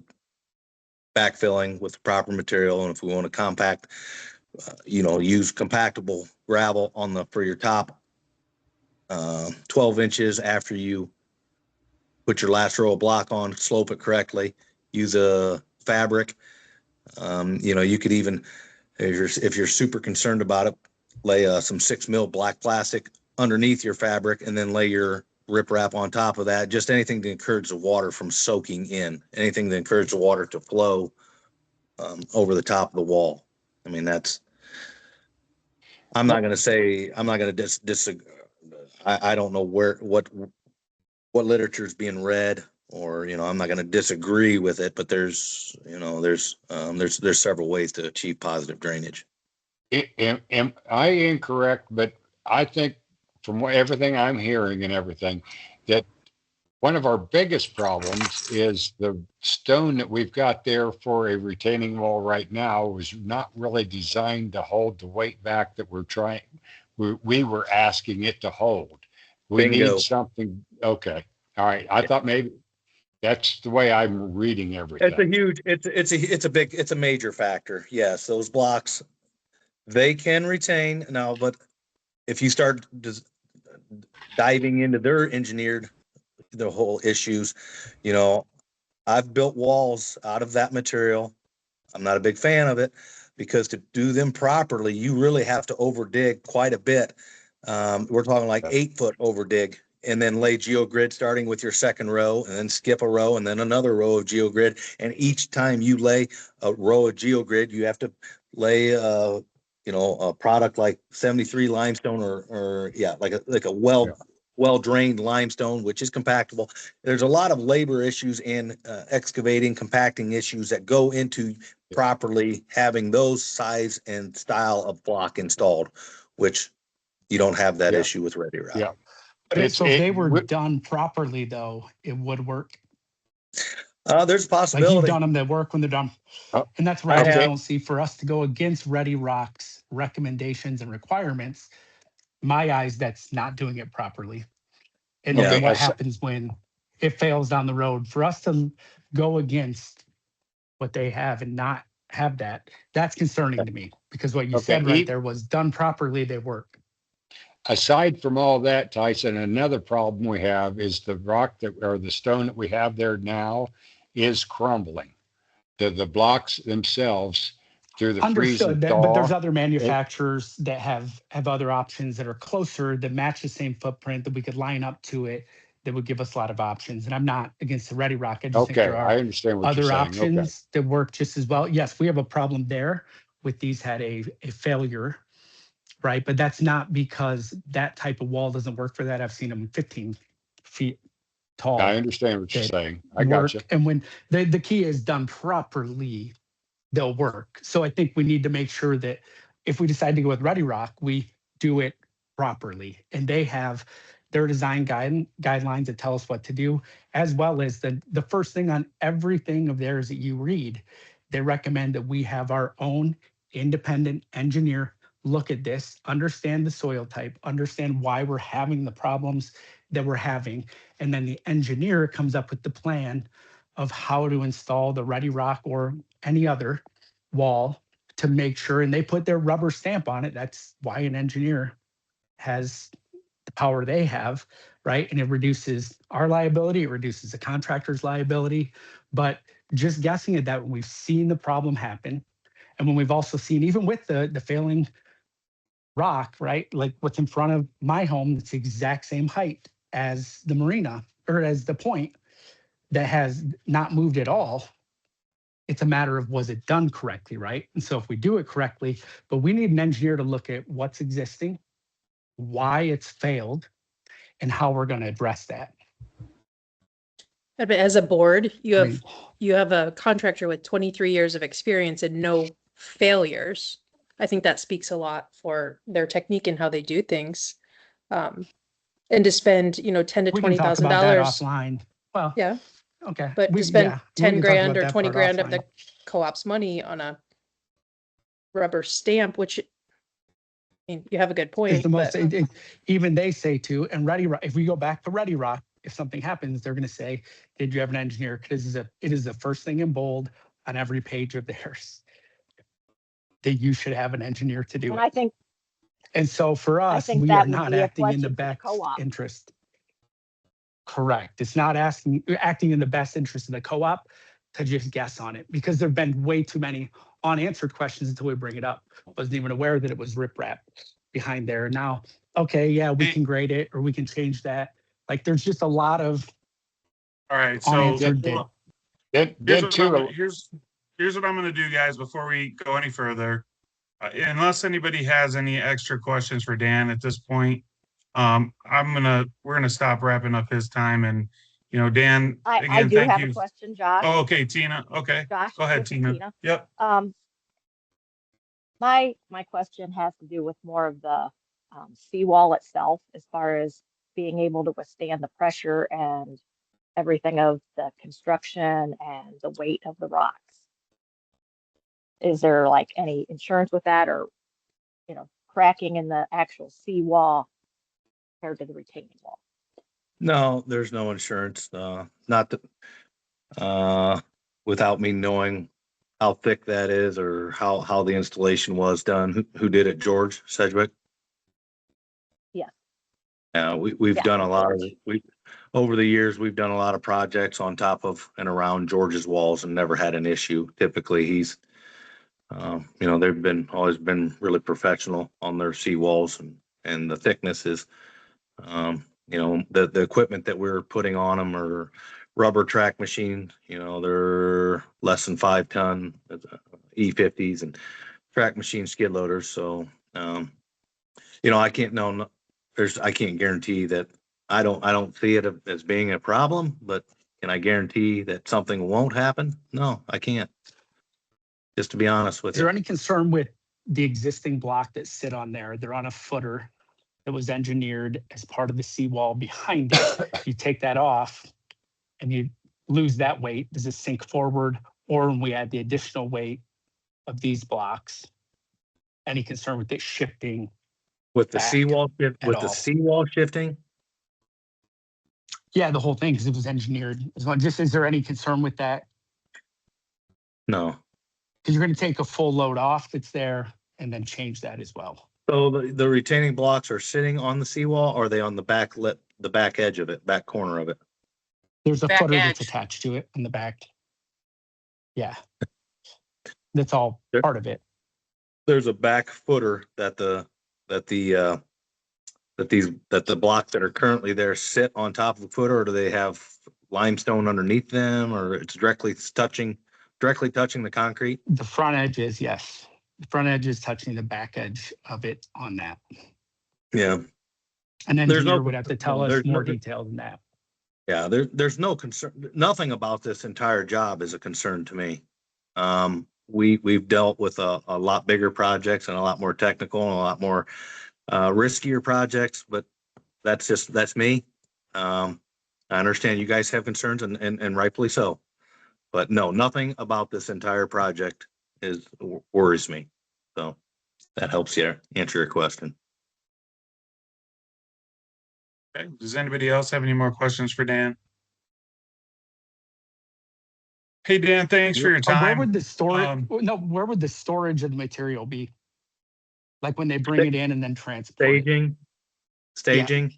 backfilling with the proper material. And if we want to compact, you know, use compactable gravel for your top 12 inches after you put your last row of block on, slope it correctly, use a fabric. You know, you could even, if you're super concerned about it, lay some 6 mil black plastic underneath your fabric and then lay your riprap on top of that. Just anything to encourage the water from soaking in, anything to encourage the water to flow over the top of the wall. I mean, I'm not going to disagree. I don't know what literature is being read, or, you know, I'm not going to disagree with it, but there's several ways to achieve positive drainage. Am I incorrect? But I think from everything I'm hearing and everything, that one of our biggest problems is the stone that we've got there for a retaining wall right now was not really designed to hold the weight back that we were asking it to hold. We Bingo. need something. Okay. All right. I thought maybe that's the way I'm reading everything. It's a major factor. Yes, those blocks, they can retain now, but if you start diving into their engineered, the whole issues, you know, I've built walls out of that material. I'm not a big fan of it because to do them properly, you really have to over dig quite a bit. We're talking like 8-foot over dig, and then lay geogrid starting with your second row, and then skip a row and then another row of geogrid. And each time you lay a row of geogrid, you have to lay you know, a product like 73 limestone or yeah, like a Yeah. well drained limestone, which is compactable. There's a lot of labor issues in excavating, compacting issues that go into properly having those size and style of block installed, which you don't have that Yeah. issue with Ready Rock. Yeah. So if they were done properly, though, it would work. There's a Like possibility. you've done them that work when they're done. Oh, And that's where I okay. don't see for us to go against Ready Rock's recommendations and requirements. My eyes, that's not doing it properly. And Okay. then what happens when it fails down the road? For us to go against what they have and not have that, that's concerning to me, because what you Okay. said right there was done properly, they work. Aside from all that, Tyson, another problem we have is the rock that, or the stone that we have there now is crumbling. The blocks themselves through the freeze Understood and that, but there's thaw. other manufacturers that have other options that are closer, that match the same footprint, that we could line up to it, that would give us a lot of options. And I'm not against the Ready Rock. I just think Okay, there I are understand what you're other saying. Okay. options that work just as well. Yes, we have a problem there with these had a failure, right? But that's not because that type of wall doesn't work for that. I've seen them 15 feet tall. I understand what you're that saying. I work. got you. And when the key is done properly, they'll work. So I think we need to make sure that if we decide to go with Ready Rock, we do it properly. And they have their design guidelines that tell us what to do, as well as the first thing on everything of theirs that you read, they recommend that we have our own independent engineer look at this, understand the soil type, understand why we're having the problems that we're having. And then the engineer comes up with the plan of how to install the Ready Rock or any other wall to make sure, and they put their rubber stamp on it. That's why an engineer has the power they have, right? And it reduces our liability, it reduces the contractor's liability. But just guessing at that, when we've seen the problem happen, and when we've also seen, even with the failing rock, right? Like what's in front of my home, it's the exact same height as the marina or as the point that has not moved at all. It's a matter of, was it done correctly, right? And so if we do it correctly, but we need an engineer to look at what's existing, why it's failed, and how we're going to address that. But as a board, you have a contractor with 23 years of experience and no failures. I think that speaks a lot for their technique and how they do things. And to spend, $10,000 to We can talk about that $20,000. offline. Well, Yeah, okay. but We- to spend yeah, we 10 can talk grand about or that 20 part grand of offline. the co-op's money on a rubber stamp, which, I mean, you have a good It's point, the most, but even they say too, and Ready Rock, if we go back to Ready Rock, if something happens, they're going to say, did you have an engineer? Because it is the first thing in bold on every page of theirs that you should have an engineer to do And it. I think And so for us, think we that are would not be a acting in the question for the best co-op. interest. Correct. It's not acting in the best interest of the co-op to just guess on it, because there've been way too many unanswered questions until we bring it up. Wasn't even aware that it was riprap behind there. Now, okay, yeah, we can grade it or we can change that. Like there's just a lot of All right, so unanswered well, Then here's what too, here's what I'm gonna do, guys, before we go any further. Unless anybody has any extra questions for Dan at this point, we're gonna stop wrapping up his time, and Dan, I again, do thank have you. a question, Josh. Oh, okay, Tina. Okay, Josh, go ahead, this is Tina. Yep. My question has to do with more of the seawall itself, as far as being able to withstand the pressure and everything of the construction and the weight of the rocks. Is there like any insurance with that, or cracking in the actual seawall compared to the retaining wall? No, there's no insurance. Not that, without me knowing how thick that is or how the installation was done. Who did it? George Sedgwick? Yeah. We've Yeah, done a lot of, George. over the years, we've done a lot of projects on top of and around George's walls and never had an issue. Typically, he's, they've always been really professional on their seawalls, and the thickness is, the equipment that we're putting on them are rubber track machines. They're less than 5 ton E50s, and track machine skid loaders. So, you know, I can't know, I can't guarantee that I don't see it as being a problem, but can I guarantee that something won't happen? No, I can't. Just to be honest with Is there you. any concern with the existing block that sit on there? They're on a footer that was engineered as part of the seawall behind it. You take that off and you lose that weight. Does it sink forward? Or when we add the additional weight of these blocks, any concern with it shifting? With the back seawall, with the all. seawall shifting? Yeah, the whole thing, because it was engineered. Just, is there any concern with that? No. Because you're going to take a full load off that's there and then change that as well. So the retaining blocks are sitting on the seawall, or are they on the back lip, the back edge of it, back corner of it? There's a Back footer that's edge. attached to it in the back. Yeah. That's all There- part of it. There's a back footer that the blocks that are currently there sit on top of the footer, or do they have limestone underneath them, or it's directly touching the concrete? The front edge is, yes. The front edge is touching the back edge of it on that. Yeah. An There's engineer no- would have to tell us there's more no- detail than that. Yeah, there's no concern. Nothing about this entire job is a concern to me. We've dealt with a lot bigger projects and a lot more technical and a lot more riskier projects, but that's me. I understand you guys have concerns and rightfully so. But no, nothing about this entire project worries me. So that helps you answer your question. Okay. Does anybody else have any more questions for Dan? Hey, Dan, thanks for your Where time. would the storage, Um, where would the storage of the material be? Like when they bring it in and then transport it? Staging.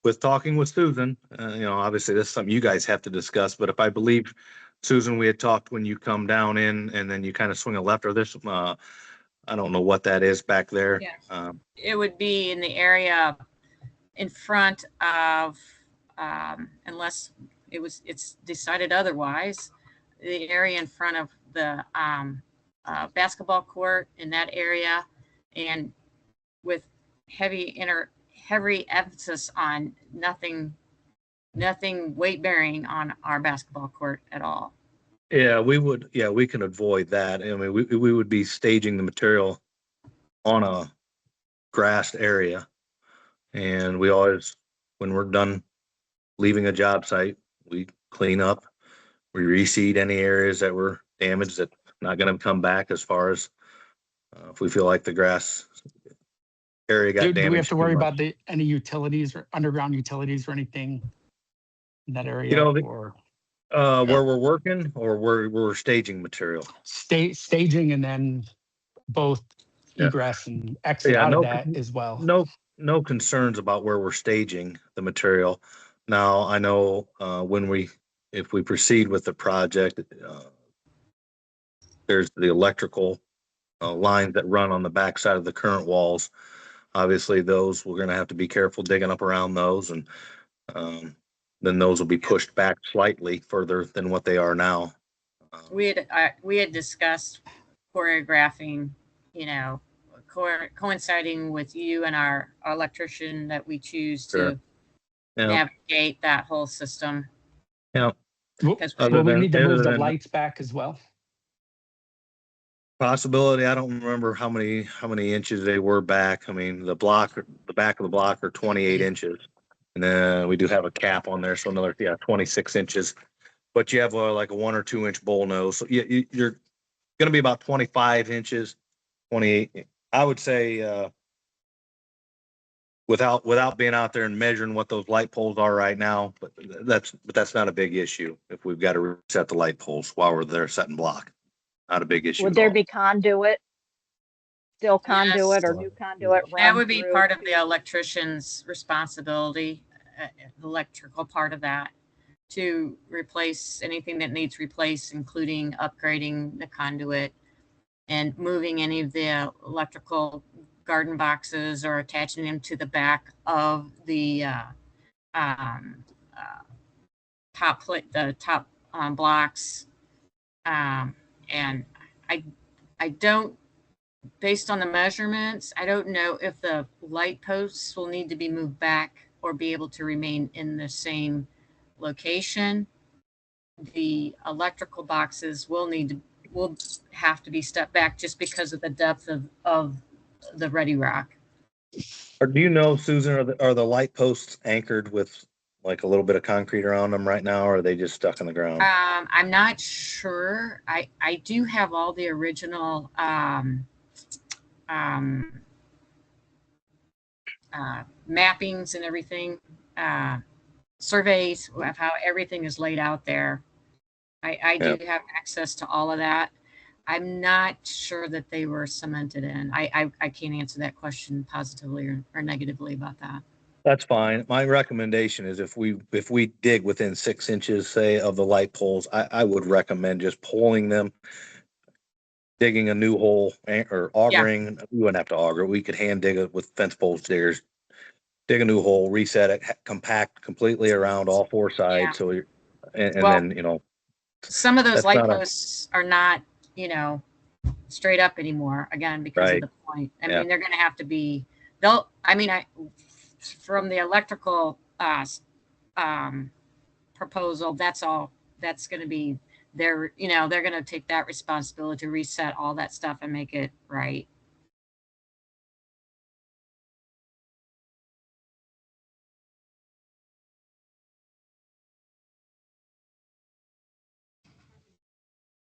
With talking with Susan, you know, obviously this is something you guys have to discuss, but if I believe Susan, we had talked when you come down in and then you kind of swing a left or this, I don't know what that is back there. Yeah. It would be in the area in front of, unless it's decided otherwise, the area in front of the basketball court in that area, and with heavy emphasis on nothing weight bearing on our basketball court at all. Yeah, we can avoid that. I mean, we would be staging the material on a grassed area. And we always, when we're done leaving a job site, we clean up, we reseed any areas that were damaged that not going to come back, as far as if we feel like the grass area got damaged. Do we have to too worry much. about any utilities or underground utilities or anything in that area? You know, or where we're working or where we're staging material? staging and then both Yeah. egress and exit Yeah, out no, of that as well. no concerns about where we're staging the material. Now, I know if we proceed with the project, there's the electrical lines that run on the backside of the current walls. Obviously, those, we're gonna have to be careful digging up around those, and then those will be pushed back slightly further than what they are now. We had discussed choreographing, you know, coinciding with you and our electrician that we choose to Sure. Yeah. navigate that whole system. Yeah. Because Other Will we than- need to other move the than- lights back as well? Possibility. I don't remember how many inches they were back. I mean, the back of the block are 28 inches. And then we do have a cap on there, so another, 26 inches. But you have like a 1 or 2 inch bowl nose. So you're gonna be about 25 inches, 28. I would say, without being out there and measuring what those light poles are right now, but that's not a big issue if we've got to reset the light poles while we're there setting block. Not a big issue. Would at there all. be conduit? Still conduit or new conduit? that run would be through part of the to- electrician's responsibility, the electrical part of that, to replace anything that needs replaced, including upgrading the conduit and moving any of the electrical garden boxes or attaching them to the back of the top blocks. And I don't, based on the measurements, I don't know if the light posts will need to be moved back or be able to remain in the same location. The electrical boxes will have to be stepped back just because of the depth of the Ready Rock. Or do you know, Susan, are the light posts anchored with like a little bit of concrete around them right now, or are they just stuck in the ground? I'm not sure. I do have all the original mappings and everything, surveys of how everything is laid out there. I do have access to all of that. I'm not sure that they were cemented in. I can't answer that question positively or negatively about that. That's fine. My recommendation is if we dig within 6 inches, say, of the light poles, I would recommend just pulling them, digging a new hole or augering. We wouldn't have to auger. We could hand dig it with fence poles diggers, dig a new hole, reset it, compact completely around all 4 sides. Yeah. So and Well, then, you know, some of those that's light not posts are not, you know, straight up anymore, again, because Right. of the point. I Yeah. mean, they're going to have to be, from the electrical proposal, that's going to be they're going to take that responsibility to reset all that stuff and make it right.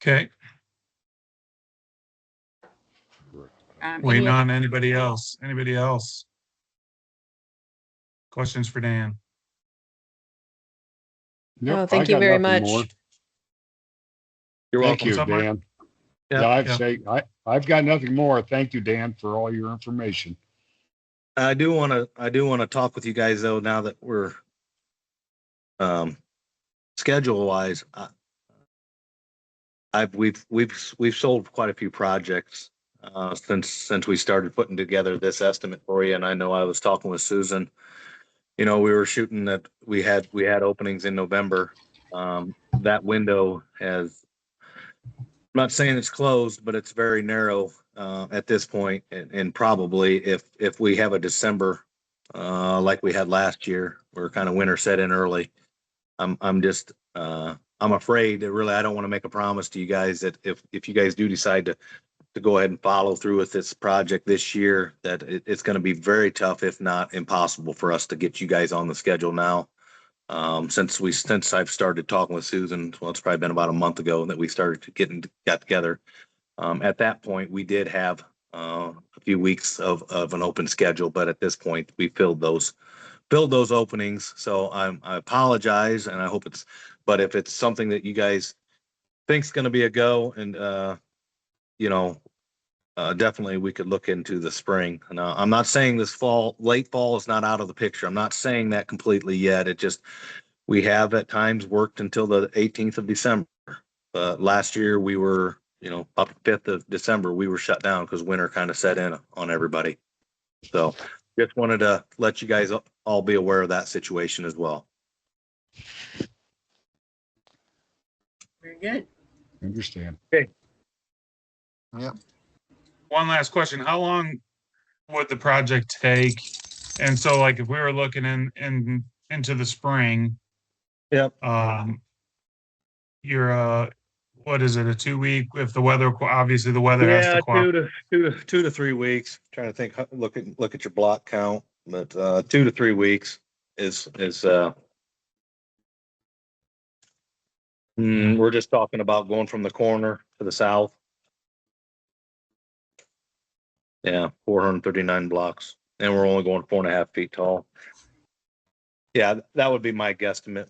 Okay, waiting Any on anybody else? Anybody else? Questions for Dan? Nope, Oh, I thank you got very nothing much. more. you're Thank welcome. you, Somewhere- Dan. Yeah. Yeah, I'd yeah. say I've got nothing more. Thank you, Dan, for all your information. I do want to talk with you guys though, now that we're schedule wise. We've sold quite a few projects since we started putting together this estimate for you. And I know I was talking with Susan. You know, we were shooting that we had openings in November. That window has, I'm not saying it's closed, but it's very narrow at this point. And probably if we have a December like we had last year, where kind of winter set in early, I'm just I'm afraid that really I don't want to make a promise to you guys that if you guys do decide to go ahead and follow through with this project this year, that it's going to be very tough, if not impossible, for us to get you guys on the schedule now. Since I've started talking with Susan, well, it's probably been about a month ago that we started got together. At that point, we did have a few weeks of an open schedule, but at this point, we filled those openings. So I apologize, and I hope but if it's something that you guys think's going to be a go, and definitely we could look into the spring. Now, I'm not saying late fall is not out of the picture. I'm not saying that completely yet. It just, we have at times worked until the 18th of December. Last year we were, up 5th of December, we were shut down because winter kind of set in on everybody. So just wanted to let you guys all be aware of that situation as well. Very good. Understand. One last question. How long would the project take? And so like if we were looking into the spring, Yep. You're what is it, a 2-week, if the weather, obviously the weather has Yeah, to cooperate. 2 to 3 weeks. Trying to think, look at your block count, but 2 to 3 weeks is we're just talking about going from the corner to the south. Yeah, 439 blocks, and we're only going 4.5 feet tall. Yeah, that would be my guesstimate.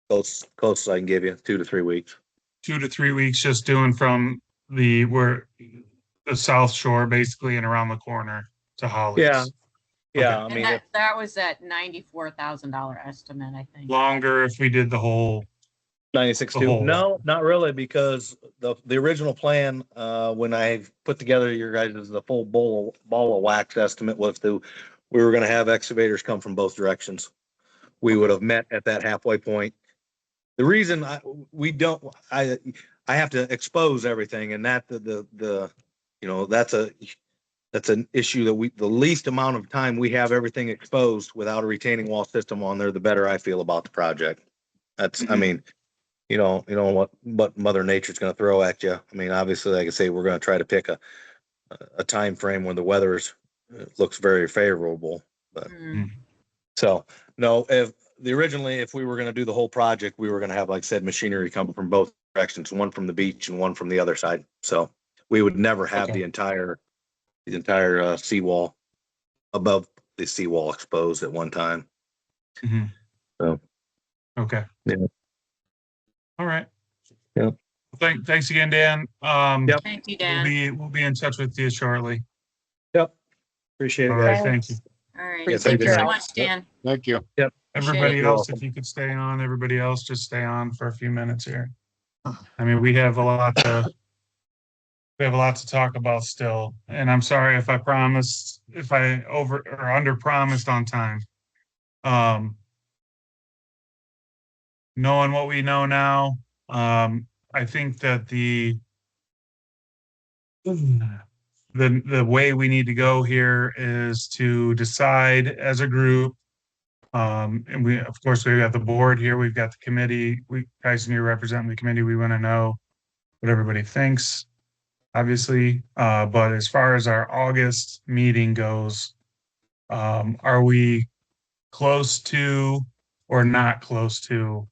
Close as I can give you, 2 to 3 weeks. 2 to 3 weeks just doing from the South Shore basically and around the corner to Holly's. Yeah. Yeah, Okay. I mean, And that was that $94,000 estimate, I think. Longer if we did the whole. 96.2. The whole- No, not really, because the original plan, when I put together your guys' the full ball of wax estimate, was we were going to have excavators come from both directions. We would have met at that halfway point. The reason I have to expose everything, and that the You know, that's an issue that the least amount of time we have everything exposed without a retaining wall system on there, the better I feel about the project. I mean, you know what Mother Nature's going to throw at you. I mean, obviously, like I say, we're going to try to pick a time frame when the weather looks very favorable. But so no, if we were going to do the whole project, we were going to have, like I said, machinery coming from both directions, one from the beach and one from the other side. So we would never have the entire seawall above the seawall exposed at one time. So Okay. Yeah. All right. Yep. Thanks again, Dan. Yep. Thank you, Dan. We'll be in touch with you shortly. Yep. Appreciate it, All guys. right. Thank you. All right. Yeah, Thank thank you you. so much, Dan. Thank you. Yep. Everybody You're else, welcome. if you could stay on, everybody else just stay on for a few minutes here. I mean, we have a lot to talk about still, and I'm sorry if I over or under promised on time. Knowing what we know now, I think that the way we need to go here is to decide as a group. And we, of course, we've got the board here, we've got the committee. Tyson, you're representing the committee. We want to know what everybody thinks, obviously. But as far as our August meeting goes, are we close to or not close to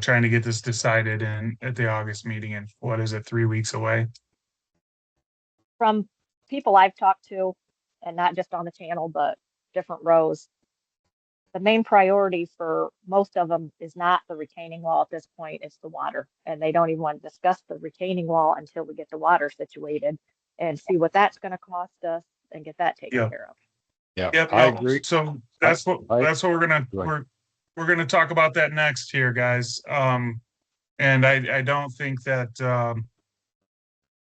trying to get this decided at the August meeting? And what is it, 3 weeks away? From people I've talked to, and not just on the channel, but different rows, the main priority for most of them is not the retaining wall at this point, it's the water. And they don't even want to discuss the retaining wall until we get the water situated and see what that's going to cost us and get that taken care of. Yeah, Yep, I no, agree. so that's what we're gonna talk about that next here, guys. And I don't think that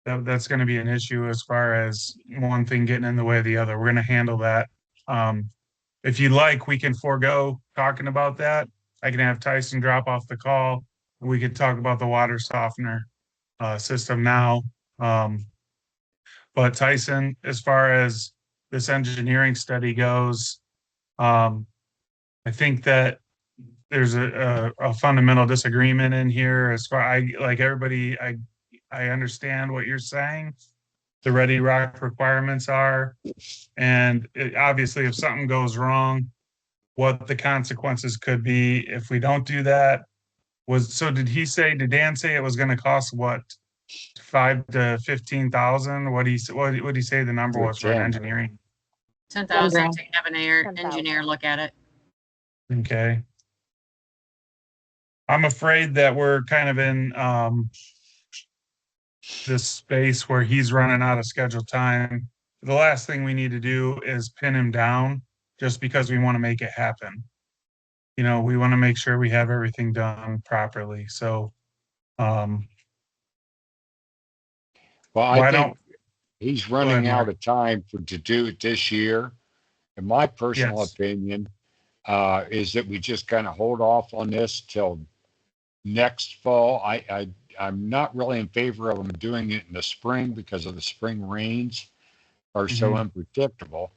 that's gonna be an issue as far as one thing getting in the way of the other. We're gonna handle that. If you like, we can forego talking about that. I can have Tyson drop off the call. We could talk about the water softener system now. But Tyson, as far as this engineering study goes, I think that there's a fundamental disagreement in here as far I understand what you're saying. The Ready Rock requirements are, and obviously if something goes wrong, what the consequences could be if we don't do that. Did Dan say it was going to cost what, 5 to 15,000? What did he say the number was for an engineering? 10,000 to have an engineer look at it. Okay. I'm afraid that we're kind of in this space where he's running out of scheduled time. The last thing we need to do is pin him down just because we want to make it happen. You know, we want to make sure we have everything done properly. So, well, I think he's running out of time to do it this year. In my personal opinion, is that we just kind of hold off on this till next fall. I'm not really in favor of them doing it in the spring because of the spring rains are so unpredictable.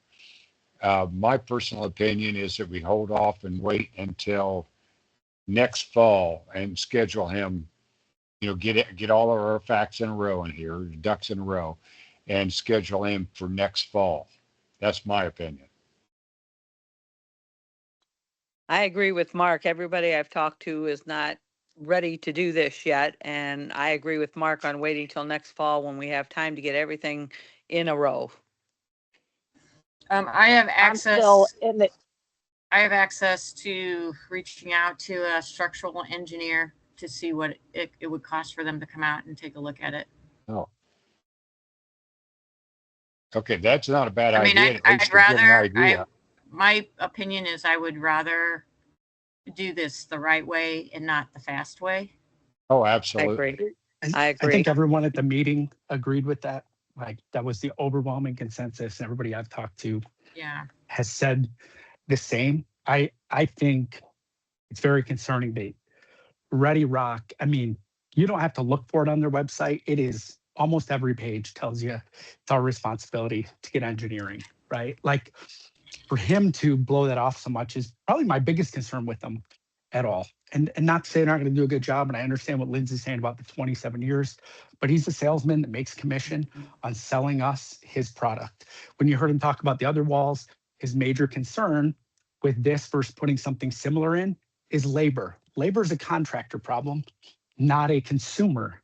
My personal opinion is that we hold off and wait until next fall and schedule him, you know, get all of our facts in a row in here, ducks in a row, and schedule him for next fall. That's my opinion. I agree with Mark. Everybody I've talked to is not ready to do this yet. And I agree with Mark on waiting till next fall when we have time to get everything in a row. I have access. I have access to reaching out to a structural engineer to see what it would cost for them to come out and take a look at it. Oh. Okay, that's not a bad I mean, idea. I'd rather, my opinion is I would rather do this the right way and not the fast way. Oh, absolutely. I agree. I think everyone at the meeting agreed with that. Like that was the overwhelming consensus. Everybody I've talked to has said the same. I think it's very concerning. Ready Rock, I mean, you don't have to look for it on their website. It is almost every page tells you it's our responsibility to get engineering, right? Like for him to blow that off so much is probably my biggest concern with them at all. And not to say they're not going to do a good job. And I understand what Lindsay's saying about the 27 years, but he's a salesman that makes commission on selling us his product. When you heard him talk about the other walls, his major concern with this versus putting something similar in is labor. Labor is a contractor problem, not a consumer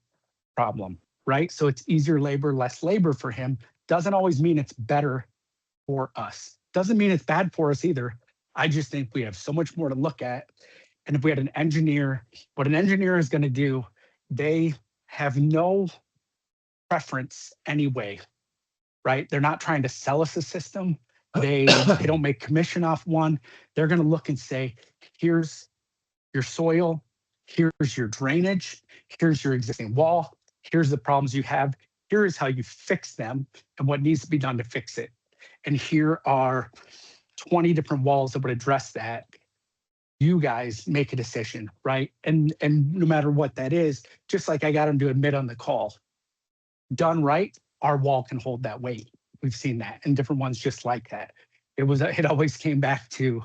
problem, right? So it's easier labor, less labor for him. Doesn't always mean it's better for us. Doesn't mean it's bad for us either. I just think we have so much more to look at. And if we had an engineer, what an engineer is going to do, they have no preference anyway, right? They're not trying to sell us a system. They don't make commission off one. They're going to look and say, here's your soil, here's your drainage, here's your existing wall, here's the problems you have, here is how you fix them and what needs to be done to fix it. And here are 20 different walls that would address that. You guys make a decision, right? And no matter what that is, just like I got him to admit on the call, done right, our wall can hold that weight. We've seen that and different ones just like that. It always came back to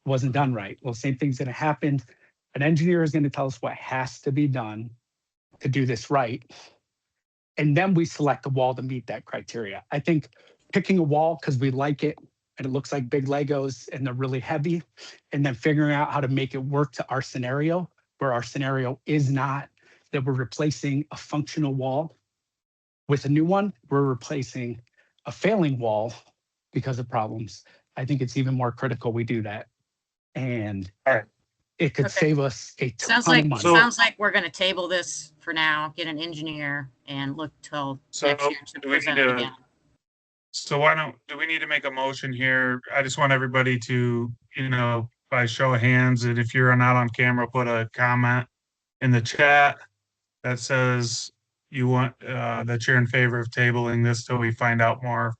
wasn't done right. Well, same thing's going to happen. An engineer is going to tell us what has to be done to do this right. And then we select a wall to meet that criteria. I think picking a wall because we like it and it looks like big Legos and they're really heavy, and then figuring out how to make it work to our scenario, where our scenario is not that we're replacing a functional wall with a new one, we're replacing a failing wall because of problems. I think it's even more critical we do that. And it could save us a ton of money. Sounds like we're going to table this for now, get an engineer and look till next year to present it again. So do we need to make a motion here? I just want everybody to, by show of hands, and if you're not on camera, put a comment in the chat that says you want, that you're in favor of tabling this till we find out more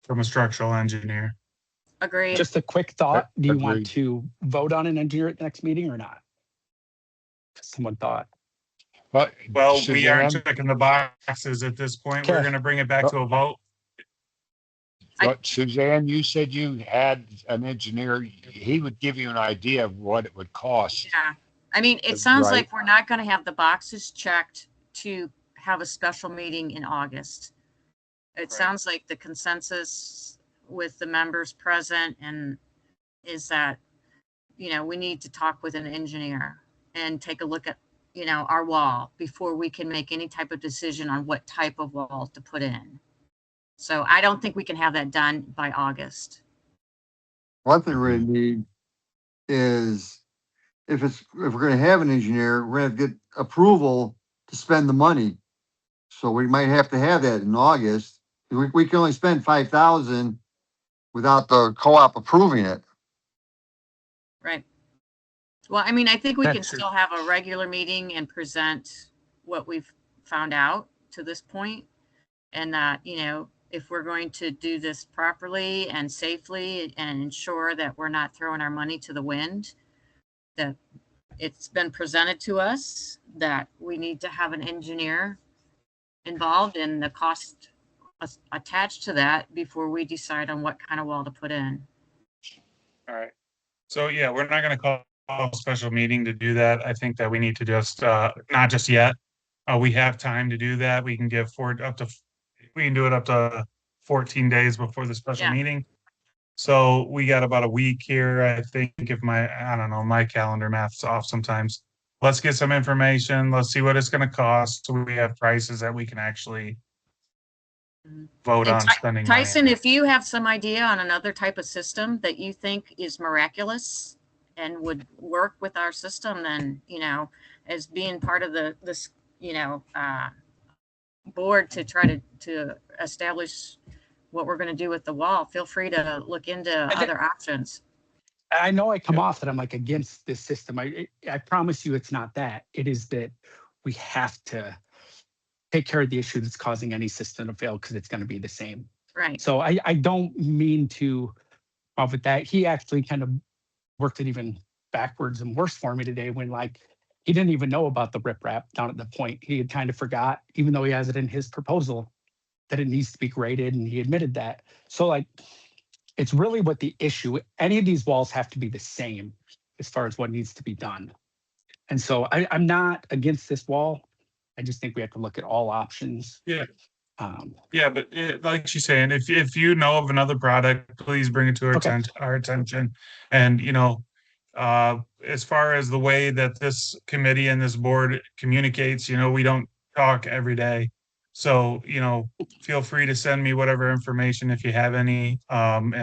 from a structural engineer. Agreed. Just a quick thought. Do you want to vote on an engineer at the next meeting or not? Someone thought. Well, we aren't checking the boxes at this point. We're going to bring it back to a vote. But Suzanne, you said you had an engineer. He would give you an idea of what it would cost. Yeah. I mean, it sounds like we're not going to have the boxes checked to have a special meeting in August. It sounds like the consensus with the members present and is that, we need to talk with an engineer and take a look at, our wall before we can make any type of decision on what type of wall to put in. So I don't think we can have that done by August. One thing we're gonna need is if we're gonna have an engineer, we're gonna have to get approval to spend the money. So we might have to have that in August. We can only spend 5,000 without the co-op approving it. Right. Well, I mean, I think we can still have a regular meeting and present what we've found out to this point, and that, if we're going to do this properly and safely and ensure that we're not throwing our money to the wind, that it's been presented to us that we need to have an engineer involved and the cost attached to that before we decide on what kind of wall to put in. All right. So yeah, we're not going to call a special meeting to do that. I think that we need to just, not just yet. We have time to do that. We can give we can do it up to 14 days before the special meeting. So we got about a week here. I think if my calendar math's off sometimes. Let's get some information. Let's see what it's going to cost. So we have prices that we can actually vote on spending money. Tyson, if you have some idea on another type of system that you think is miraculous and would work with our system, then, as being part of this board to try to establish what we're going to do with the wall, feel free to look into other options. I know I come off that I'm like against this system. I promise you it's not that. It is that we have to take care of the issue that's causing any system to fail because it's going to be the same. Right. So I don't mean to with that. He actually kind of worked it even backwards and worse for me today when he didn't even know about the riprap down at the point. He had kind of forgot, even though he has it in his proposal, that it needs to be graded, and he admitted that. So like, it's really what the issue, any of these walls have to be the same as far as what needs to be done. And so I'm not against this wall. I just think we have to look at all options. Yeah. Um, Yeah, but like she's saying, if you know of another product, please bring it to Okay. our attention. And, as far as the way that this committee and this board communicates, we don't talk every day. So, feel free to send me whatever information if you have any. And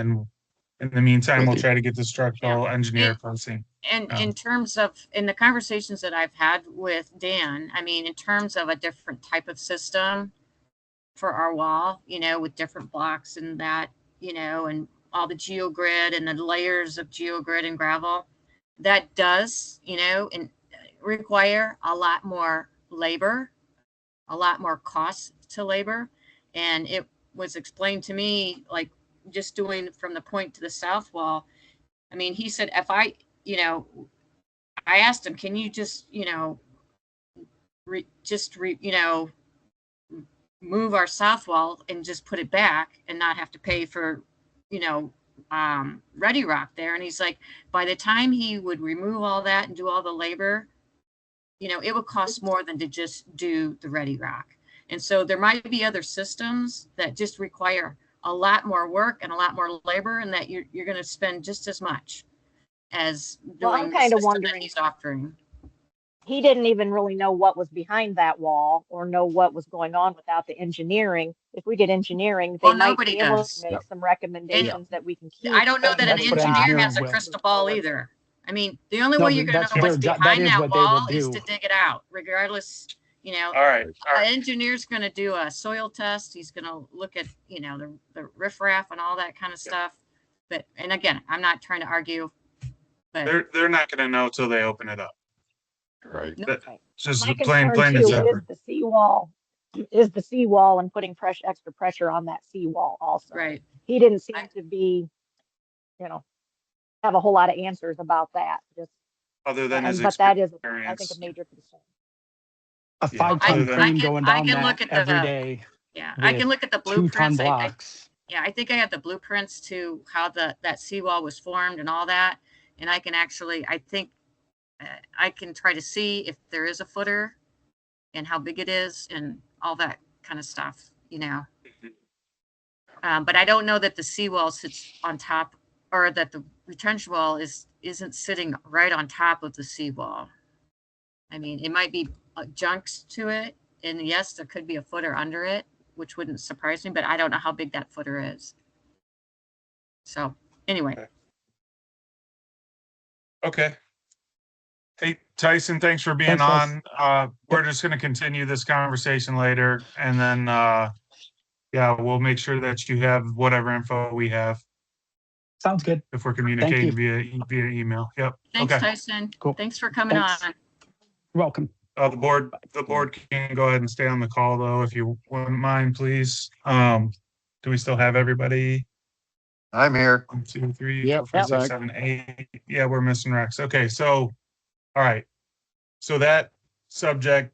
in the meantime, we'll try to get the structural engineer posting. And in terms of, in the conversations that I've had with Dan, I mean, in terms of a different type of system for our wall, with different blocks and that, and all the geogrid and the layers of geogrid and gravel, that does, and require a lot more labor, a lot more cost to labor. And it was explained to me, like just doing from the point to the south wall. I mean, he said, if I asked him, can you just, move our south wall and just put it back and not have to pay for, Ready Rock there. And he's like, by the time he would remove all that and do all the labor, it would cost more than to just do the Ready Rock. And so there might be other systems that just require a lot more work and a lot more labor, and that you're going to spend just as much as Well, doing I'm the kind of system that wondering, he's offering. he didn't even really know what was behind that wall or know what was going on without the engineering. If we get engineering, they Well, might nobody be able does. to make some recommendations that we can keep. I don't know that an That's what engineer engineering has a will. crystal ball either. I mean, the only No, way you're going to that's know what's their job. That behind is that what they will wall is do. to dig it out, regardless, All right. an engineer's going to do a soil test. He's going to look at, the riffraff and all that kind of stuff. But, and again, I'm not trying to argue, but They're not going to know till they open it up. Right. That's just My plain concern and too simple. is the seawall and putting extra pressure on that seawall also. right. He didn't seem to be, have a whole lot of answers about that. Just, Other than his but that is, I experience. think, a major concern. A Yeah, 5-ton I crane can- going I down can that look at every the- day, Yeah, I can with look at the 2-ton blueprints. blocks. I think I have the blueprints to how that seawall was formed and all that. And I can actually, I think I can try to see if there is a footer and how big it is and all that kind of stuff, But I don't know that the seawall sits on top, or that the retention wall isn't sitting right on top of the seawall. I mean, it might be junks to it, and yes, there could be a footer under it, which wouldn't surprise me, but I don't know how big that footer is. So anyway, Okay. Hey, Tyson, thanks for being Thanks, guys. on. We're just going to continue this conversation later, and then, we'll make sure that you have whatever info we have Sounds good. if we're communicating you. via email. Yep. thanks, Okay. Tyson. Cool. Thanks for coming Thanks. on. You're welcome. The board can go ahead and stay on the call though, if you wouldn't mind, please. Do we still have everybody? I'm here. 1, 2, 3, Yep, 4, 5, 6, Zach. 7, 8. Yeah, we're missing Rex. Okay, so, all right. So that subject